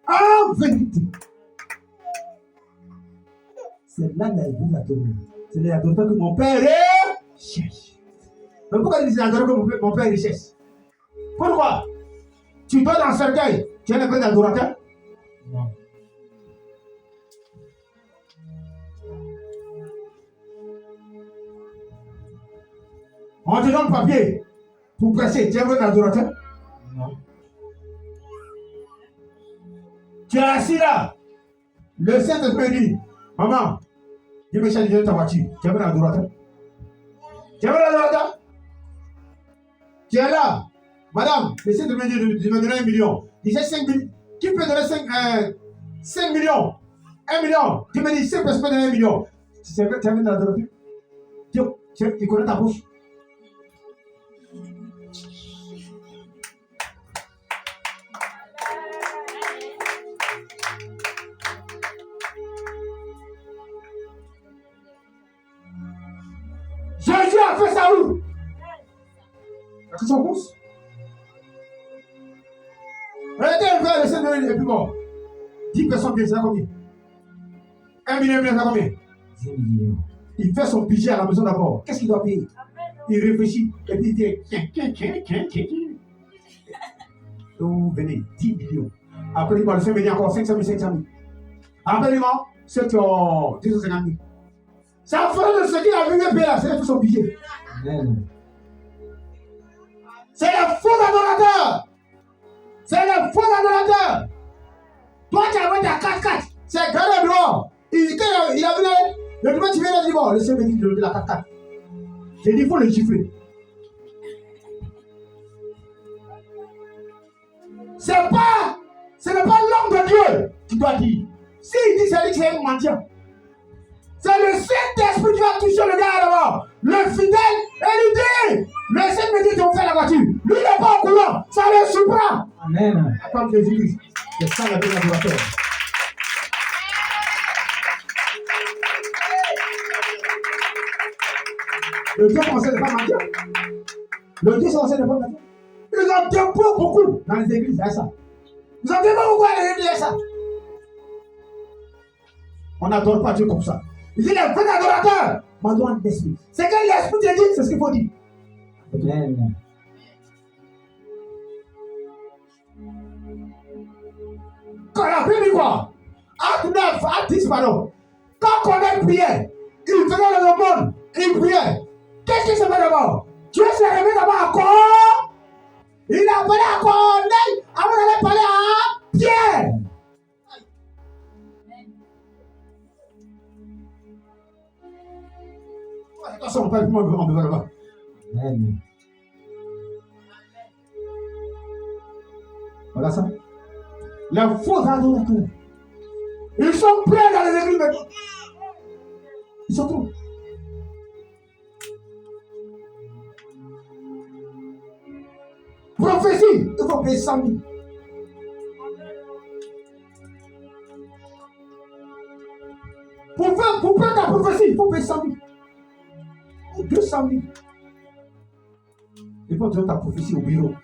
En vérité. C'est là les vrais adorateurs. C'est les adorateurs que mon père cherche. Mais pourquoi il dit adorateurs que mon père cherche? Pourquoi? Tu dois dans le cercueil. Tu es le vrai adorateur? Non. On te donne papier pour presser. Tu es un vrai adorateur? Non. Tu es assis là. Le Saint-Esprit dit, maman, je vais changer ta voiture. Tu es un vrai adorateur? Tu es un vrai adorateur? Tu es là. Madame, le Saint-Esprit dit de me donner 1 million. Il dit 5 millions. Qui peut donner 5 millions? 1 million. Tu me dis 5 personnes peuvent donner 1 million. Tu es un vrai adorateur? Tu connais ta bouche? Jésus a fait ça où? Est-ce que tu en penses? Regardez un verre, le Seigneur et puis bon. 10 personnes bien, c'est combien? 1 million, c'est combien? 10 millions. Il fait son budget à la maison d'abord. Qu'est-ce qu'il doit payer? Il réfléchit et puis il dit donc venez, 10 millions. Après, il va le faire venir encore 500 000, 500 000. Après, il va, c'est 250 000. Ça fera de ce qu'il a vu le payer là, c'est son budget. Amen. C'est le faux adorateur. C'est le faux adorateur. Toi, tu as vu ta 4x4. C'est garé dehors. Il a vu le domaine, tu viens de dire, bon, le Seigneur me dit de la 4x4. J'ai dit, il faut le chiffrer. Ce n'est pas l'homme de Dieu qui doit dire. S'il dit, c'est lui qui est un mendiant. C'est le Saint-Esprit qui va toucher le gars d'abord. Le fidèle, et lui dit, le Seigneur me dit de faire la voiture. Lui, il n'est pas au courant. Ça le surprend. Amen. Attends, Jésus-Christ. C'est ça la l'adorateur. Le Dieu français n'est pas mendiant. Le Dieu français n'est pas mendiant. Ils ont déposé beaucoup dans les églises, c'est ça. Ils ont déposé beaucoup dans les églises, c'est ça. On n'adore pas Dieu comme ça. Il dit les vrais adorateurs m'adorent l'esprit. C'est que l'esprit te dit, c'est ce qu'il faut dire. Amen. Quand la Bible dit quoi? Acte 9, acte 10, pardon. Quand on est prié, il venait dans le monde, il priait. Qu'est-ce qui se fait d'abord? Dieu s'est réveillé d'abord à quoi? Il a parlé à Corneille avant d'aller parler à Pierre. Attention, on parle en devant là-bas. Amen. Voilà ça. Les faux adorateurs. Ils sont pleins dans les églises maintenant. Ils sont trop. Prophétie, il faut payer 100 000. Pour prendre ta prophétie, il faut payer 100 000. Ou 200 000. Il faut donner ta prophétie au bureau.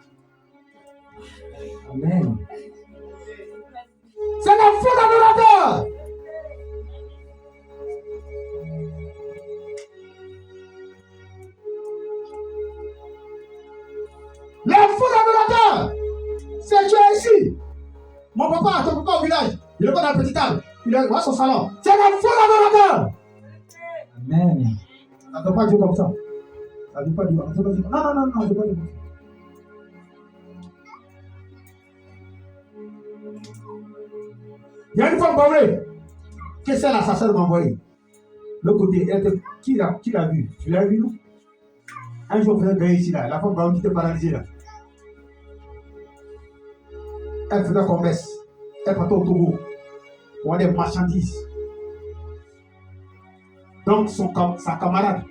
Amen. C'est le faux adorateur. Les faux adorateurs. C'est Dieu ici. Mon papa, ton papa au village, il est pas dans la petite table. Il est dans son salon. C'est le faux adorateur. Amen. Ça ne doit pas dire comme ça. Ça ne veut pas dire. Non, je ne veux pas dire comme ça. Il y a une femme envoyée. Qu'est-ce que l'assassin m'a envoyé? L'autre côté, qui l'a vu? Tu l'as vu, non? Un jour, on faisait gagner ici, là. La femme qui était paralysée, là. Elle faisait commerce. Elle partait au Togo. Pour des marchandises. Donc, sa camarade,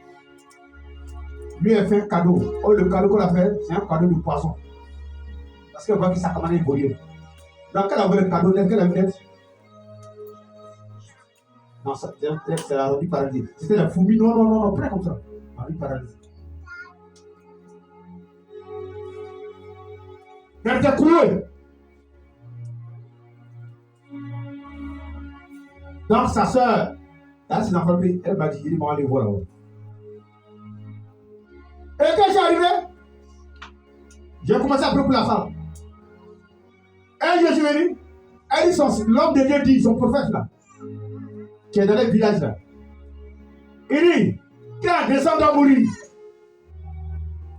lui, a fait un cadeau. Oh, le cadeau qu'on a fait, c'est un cadeau de poisson. Parce qu'elle voit que sa camarade est volée. Donc, elle avait le cadeau, qu'elle avait fait. Non, c'est la rue paradis. C'était la fourmi. Non, plein comme ça. La rue paradis. Elle était coulée. Donc, sa soeur, là, c'est dans le pays, elle m'a dit, il m'a allé voir là-haut. Et quand j'ai arrivé, j'ai commencé à prier pour la femme. Et je suis venu, elle dit, l'homme de Dieu dit, son prophète là, qui est dans les villages là, il dit, quand descend doit mourir,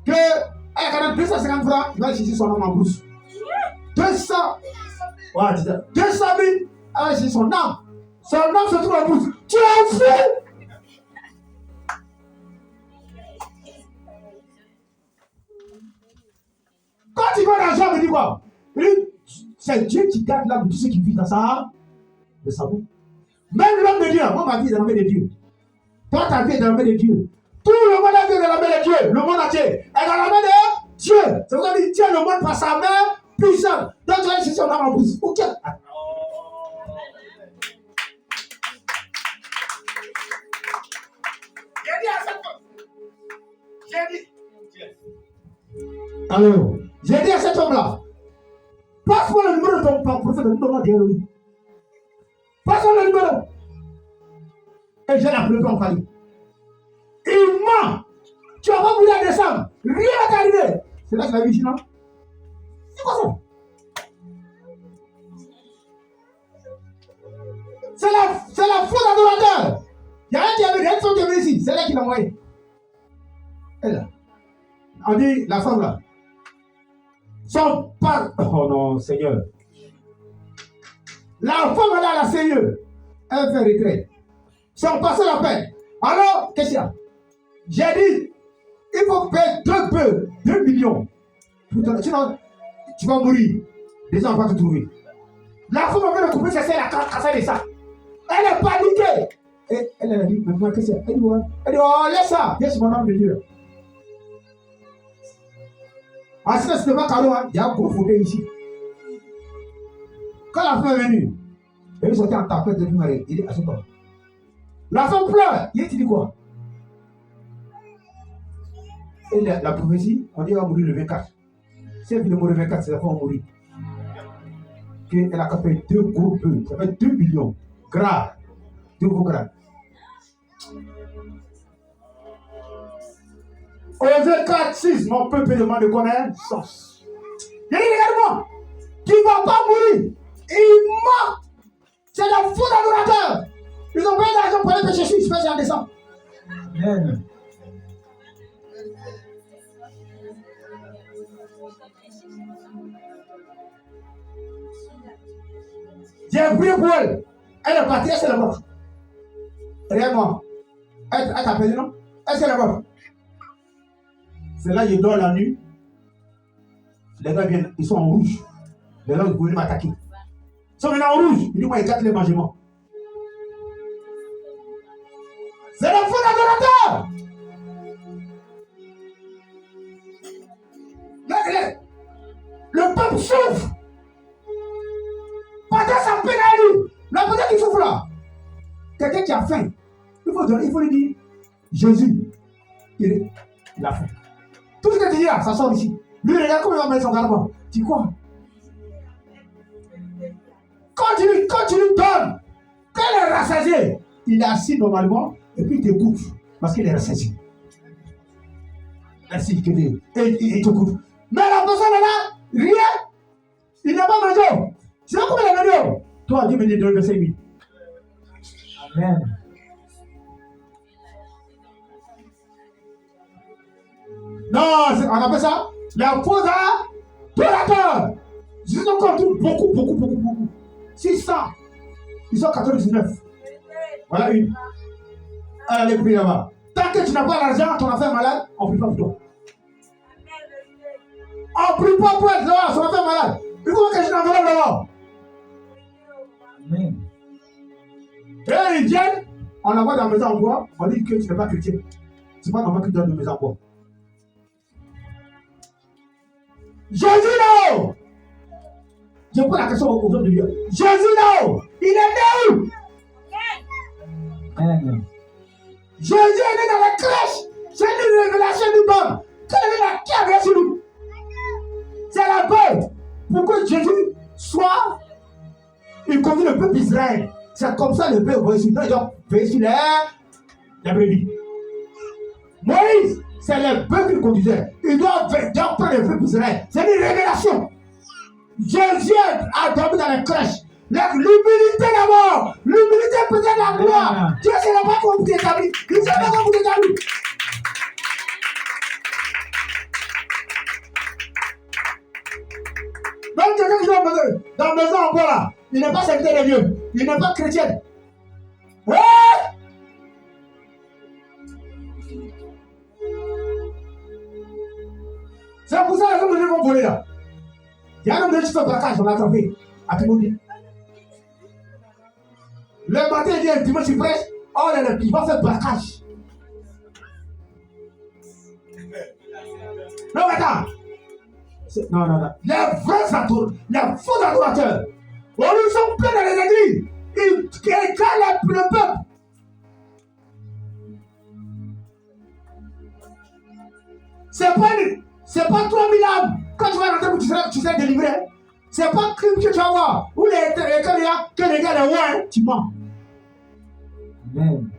que, elle a 250 francs, il va chercher son âme en brousse. 200, ouais, 200 000, elle va chercher son âme. Son âme se trouve en brousse. Tu as fait! Quand il va dans la jambe, il dit quoi? Il dit, c'est Dieu qui garde l'âme de tous ceux qui vivent dans sa boue. Même l'homme de Dieu, moi ma vie est dans la main de Dieu. Toi ta vie est dans la main de Dieu. Tout le monde est dans la main de Dieu. Le monde entier est dans la main de Dieu. C'est pourquoi il tient le monde par sa main puissante. Donc tu vas chercher son âme en brousse. Ok. Alors, j'ai dit à cet homme-là, passe-moi le numéro de ton prophète, de ton Dieu. Passe-moi le numéro. Et j'ai la preuve en famille. Il ment. Tu vas pas mourir à décembre. Rien va t'arriver. C'est là que la vigilance. C'est quoi ça? C'est la faute adorateur. Il y a un qui avait des gens qui avaient ici. C'est là qu'il l'a envoyé. Elle. On dit, la femme là. Son père. Oh non, Seigneur. La femme là, la Seigneur. Elle fait retrait. Son passé la peine. Alors, qu'est-ce qu'il y a? J'ai dit, il faut payer 2 bœufs, 2 millions. Sinon, tu vas mourir. Les gens vont te trouver. La femme va le couper, c'est la casse de ça. Elle est paniquée. Et elle a dit, mais moi, qu'est-ce qu'il y a? Elle dit, oh, laisse ça. Viens sur mon âme de Dieu. Ah, si ce n'est pas cadeau, il y a un gros fauteuil ici. Quand la femme est venue, elle est sortie en tapette de lui, il dit, assieds-toi. La femme pleure. Il dit quoi? Et la prophétie, on dit qu'elle va mourir le 24. Si elle vient de mourir le 24, c'est la femme va mourir. Elle a capé 2 gros bœufs, ça fait 2 millions. Grave. 2 gros gras. Osée 4, 6, mon peuple demande de connaissance. Il dit, regarde-moi, tu ne vas pas mourir. Il ment. C'est la faute adorateur. Ils ont payé d'argent pour aller pêcher sur l'espèce en décembre. Amen. J'ai prié pour elle. Elle est partie, elle est morte. Regarde-moi. Elle t'a appelé, non? Elle est morte. C'est là que je dors la nuit. Les gars viennent, ils sont en rouge. Les gars, ils voulaient m'attaquer. Ils sont maintenant en rouge. Ils disent, moi, ils gâtent les mangements. C'est la faute adorateur. Là, le peuple souffre. Pendant sa peine à lui. La personne qui souffre là. Quelqu'un qui a faim. Il faut lui dire, Jésus, il a faim. Tout ce que tu dis là, ça sort ici. Lui, regarde comment il va mettre son garde. Tu crois? Quand tu lui donnes, quand il est rassasié, il est assis normalement et puis il t'écoute parce qu'il est rassasié. Merci, et il t'écoute. Mais la personne est là, rien, il n'a pas mangé. C'est là comment il a mangé. Toi, Dieu me dit de le 5 000. Amen. Non, on appelle ça la faute adorateur. Je suis encore beaucoup. 600. Ils sont 99. Voilà une. Allez, prie là-bas. Tant que tu n'as pas l'argent, ton affaire malade, on ne prie pas pour toi. On ne prie pas pour être là, son affaire malade. Il faut que je t'enveloppe d'abord. Amen. Et ils viennent, on l'envoie dans la maison en bois, on dit que tu n'es pas chrétien. C'est pas normal que tu donnes une maison en bois. Jésus là-haut! Je pose la question aux hommes de Dieu. Jésus là-haut, il est né où? Amen. Jésus est né dans la crèche. C'est une révélation du bon. Quelle est la qui a sur nous? C'est la paix. Pour que Jésus soit, il conduit le peuple d'Israël. C'est comme ça le peuple va sur nous. Donc, veillez sur les brebis. Moïse, c'est le peuple qu'il conduisait. Il doit prendre le peuple d'Israël. C'est une révélation. Jésus a dormi dans la crèche. L'humilité d'abord. L'humilité peut-être la gloire. Dieu ne sait pas comment vous établir. Il ne sait pas comment vous établir. Donc quelqu'un qui doit dans la maison en bois là, il n'est pas serviteur de Dieu. Il n'est pas chrétien. Ouais. C'est pour ça que les hommes de Dieu vont voler là. Il y a un homme de Dieu qui fait braquage, on l'a attrapé. À tout le monde. Le matin, il dit, dimanche, il prêche. Oh, il va faire braquage. Non, attends. Non. Les vrais adorateurs, les faux adorateurs, on nous sont pleins dans les églises. Ils éclairent le peuple. C'est pas 3000 âmes. Quand tu vas rentrer, tu seras délivré. C'est pas un crime que tu vas voir. Ou que les gars les voient, tu mens. Amen.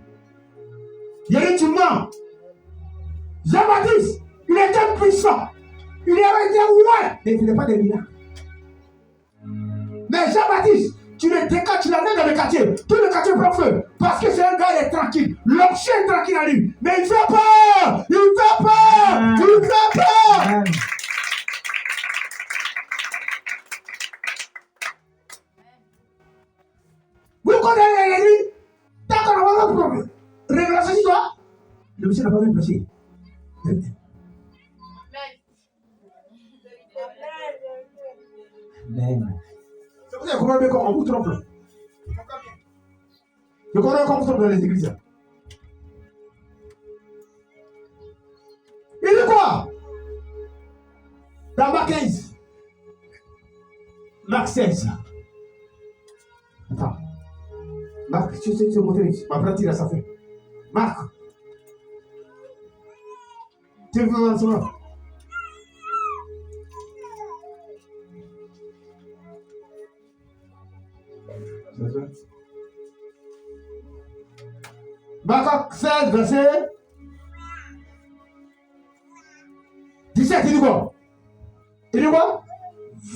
Il y a dit tu mens. Jean-Baptiste, il était puissant. Il avait été ouais, mais il ne faisait pas des miracles. Mais Jean-Baptiste, tu l'amènes dans le quartier. Tout le quartier prend feu. Parce que c'est un gars, il est tranquille. L'objet est tranquille à lui. Mais il fait peur. Il fait peur. Il fait peur. Amen. Vous connaissez l'église? Tant qu'on n'a pas de problème. Révélation sur toi. Le monsieur n'a pas même prêché. Amen. C'est pour ça que vous comprenez qu'on vous trompe. Je connais qu'on vous trompe dans les églises. Il dit quoi? Dans Marc 15. Marc 16. Attends. Marc, tu sais montrer. Ma frère tire à sa fin. Marc. Tu veux voir ça? Marc 16, verset 17, il dit quoi? Il dit quoi?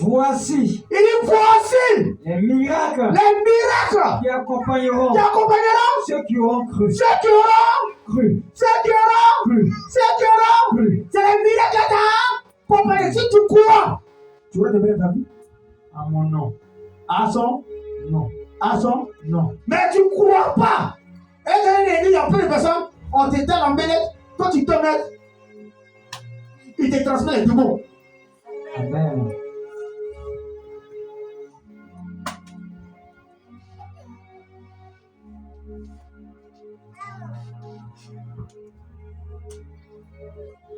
Voici Il dit voici les miracles les miracles qui accompagneront qui accompagneront ceux qui auront cru. ceux qui auront Cru. ceux qui auront Cru. ceux qui auront Cru. c'est les miracles qui t'accompagnent. Si tu crois, tu auras devenir ta vie À mon nom. à son, Non. à son. Non. Mais tu ne crois pas. Et dans l'église, il y a plein de personnes, on t'éteint en belette, quand tu te mets, il te transmet les démons. Amen.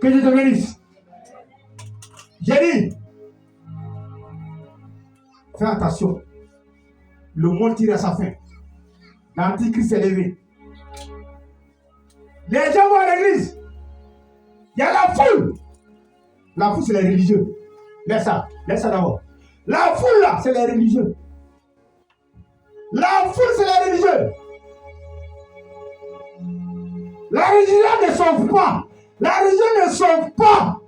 Que Dieu te bénisse. J'ai dit, fais attention. Le monde tire à sa fin. L'antichrist s'est levé. Les gens vont à l'église. Il y a la foule. La foule, c'est les religieux. Laisse ça d'abord. La foule, là, c'est les religieux. La foule, c'est les religieux. La religion ne sauve pas. La religion ne sauve pas.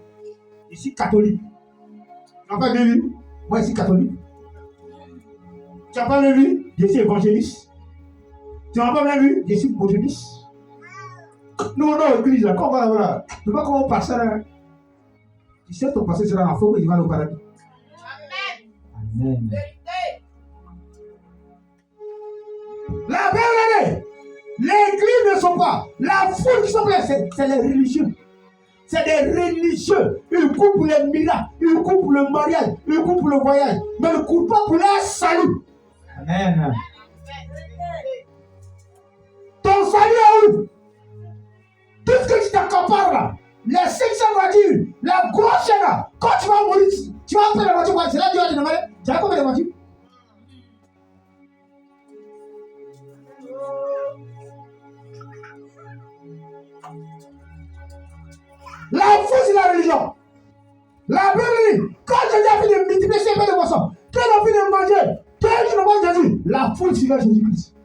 Je suis catholique. Tu n'as pas bien vu? Moi, je suis catholique. Tu n'as pas bien vu? Je suis évangéliste. Tu n'as pas bien vu? Je suis évangéliste. Non, église, là, comment voilà. Tu ne sais pas comment passer là. Tu sais, ton passé sera en feu, il va au paradis. Amen. La belle année, l'église ne sont pas. La foule qui sont là, c'est les religieux. C'est des religieux. Ils courent pour les miracles, ils courent pour le mariage, ils courent pour le voyage, mais ils ne courent pas pour leur salut. Amen. Ton salut est où? Tout ce que tu t'accapares là, les 500 voitures, la grosse chaîne là, quand tu vas mourir, tu vas prendre la voiture, c'est là que tu vas te demander, tu as combien de voitures? La foi, c'est la religion. La Bible dit, quand Jésus a fini de multiplier ses pains de poisson, quand il a fini de manger, quand il ne mange Jésus, la foule suivait Jésus-Christ.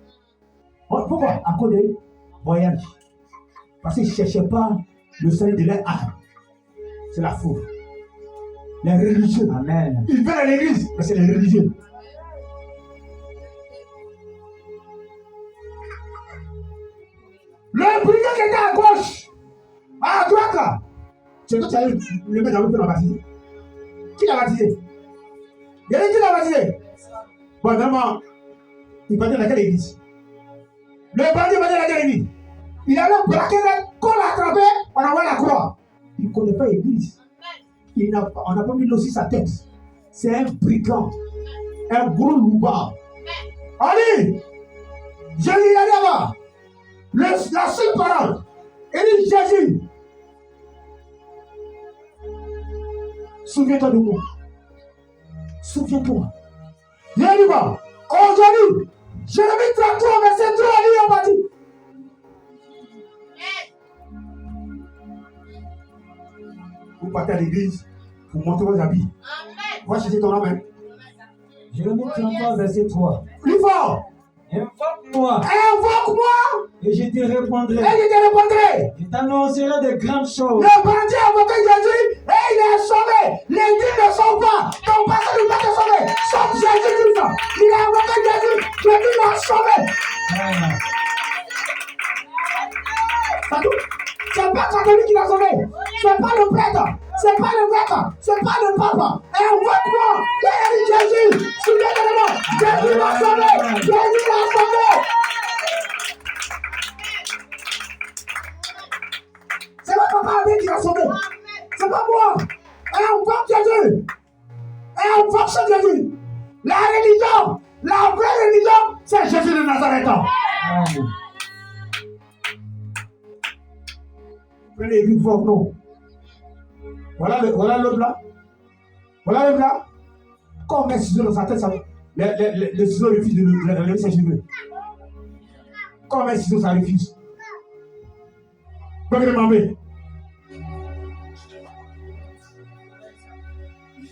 Pourquoi? À cause des voyages. Parce qu'ils ne cherchaient pas le salut de leur âme. C'est la foule. Les religieux. Amen. Ils viennent à l'église, mais c'est les religieux. Le brigand qui était à gauche, à droite là, c'est toi qui allais le mettre dans le feu, baptisé. Qui l'a baptisé? Il y a qui l'a baptisé? Bon, vraiment, il va dire dans quelle église? Le bandit va dire dans quelle église? Il allait braquer qu'on l'a attrapé, on envoie la croix. Il ne connaît pas l'église. On n'a pas mis aussi sa tête. C'est un brigand, un gros loupard. Allez, je lis là-bas. La seule parole, elle dit Jésus. Souviens-toi de moi. Souviens-toi. Bien, aujourd'hui, Jérémie 33, verset 3, lui a bâti. Vous partez à l'église, vous montez vos habits. Va chercher ton homme. Jérémie 33, verset 3. Plus fort. Invoque-moi. Invoque-moi. Et je te répondrai. Et je te répondrai. Je t'annoncerai de grandes choses. Le bandit a invoqué Jésus et il est sauvé. Les dix ne sont pas. Ton passé ne peut pas te sauver. Sauf Jésus-Christ. Il a invoqué Jésus. Jésus l'a sauvé. Amen. C'est pas catholique qui l'a sauvé. C'est pas le prêtre. C'est pas le prêtre. C'est pas le pape. Invoque-moi. Il a dit Jésus. Souviens-toi. Jésus l'a sauvé. Jésus l'a sauvé. C'est votre papa avec qui l'a sauvé. C'est pas moi. Invoque Jésus. Invoque ce Jésus. La religion, la vraie religion, c'est Jésus de Nazareth. Amen. Prenez les fort, non. Voilà l'autre là. Voilà l'autre là. Quand on met le ciseau dans sa tête, ça, le ciseau refuse de lever ses cheveux. Quand on met le ciseau, ça refuse. Pas demander.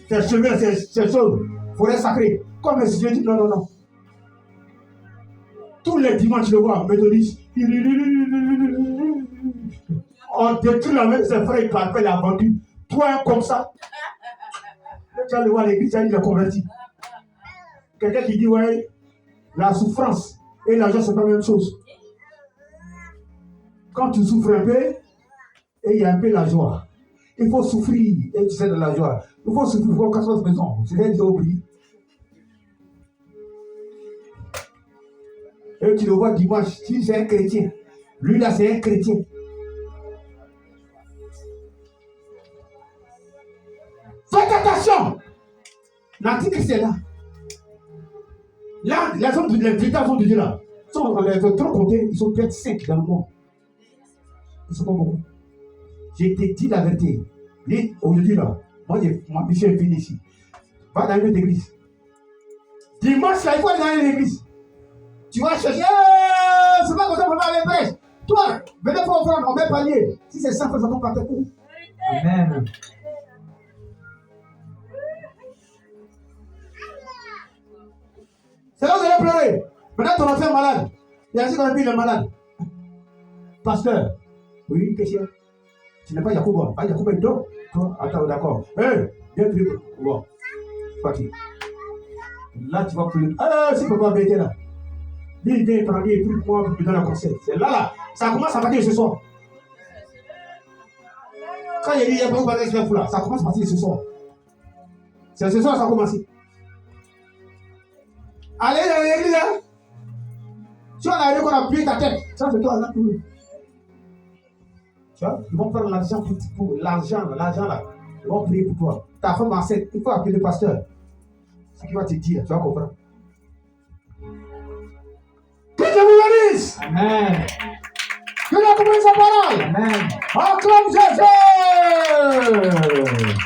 Ses cheveux, ces choses, forêt sacrée. Quand on met le ciseau, il dit non, non, non. Tous les dimanches, je le vois, méthodiste. On détruit la même ses frères, il parle, il a vendu. Toi, comme ça. Tu vas le voir à l'église, il est converti. Quelqu'un qui dit, ouais, la souffrance et la joie, c'est pas la même chose. Quand tu souffres un peu, et il y a un peu la joie. Il faut souffrir, et tu sais de la joie. Il faut souffrir, il faut 14 maisons. C'est là que j'ai oublié. Et tu le vois dimanche, tu dis c'est un chrétien. Lui là, c'est un chrétien. Faites attention! L'antichrist est là. Là, les hommes, les véritables hommes de Dieu là, on les a trop comptés, ils sont peut-être 5 dans le monde. Ils sont pas beaucoup. J'ai été dit la vérité. Aujourd'hui là, moi, ma mission est finie ici. Va dans une autre église. Dimanche là, il faut aller dans une église. Tu vas chercher, c'est pas comme ça qu'on va aller prêche. Toi, venez pour offrande, on met palier. Si c'est 100 ça tombe par tes coups. Amen. C'est là où vous allez pleurer. Maintenant, ton enfant est malade. Il y a un qu'on a dit il est malade. Pasteur, oui, qu'est-ce qu'il y a? Tu n'es pas Yacouba. Ah, Yacouba, il dort. Toi, attends, d'accord. Hé, viens prier. Bon, parti. Là, tu vas pleurer. Ah, c'est pourquoi il était là. Lui, il vient prendre et puis moi, je lui donne un conseil. C'est là. Ça commence à partir de ce soir. Quand il dit, il n'y a pas de bagage de fou là, ça commence à partir de ce soir. C'est ce soir que ça a commencé. Allez dans l'église là. Tu vas aller qu'on a plié ta tête. Ça c'est toi là. Tu vois, ils vont prendre l'argent pour l'argent là. Ils vont prier pour toi. Ta femme enceinte, il faut appeler le pasteur. Ce qu'il va te dire, tu vas comprendre. Que Dieu vous bénisse. Amen. Que Dieu vous bénisse sa parole. Amen. Acclame Jésus.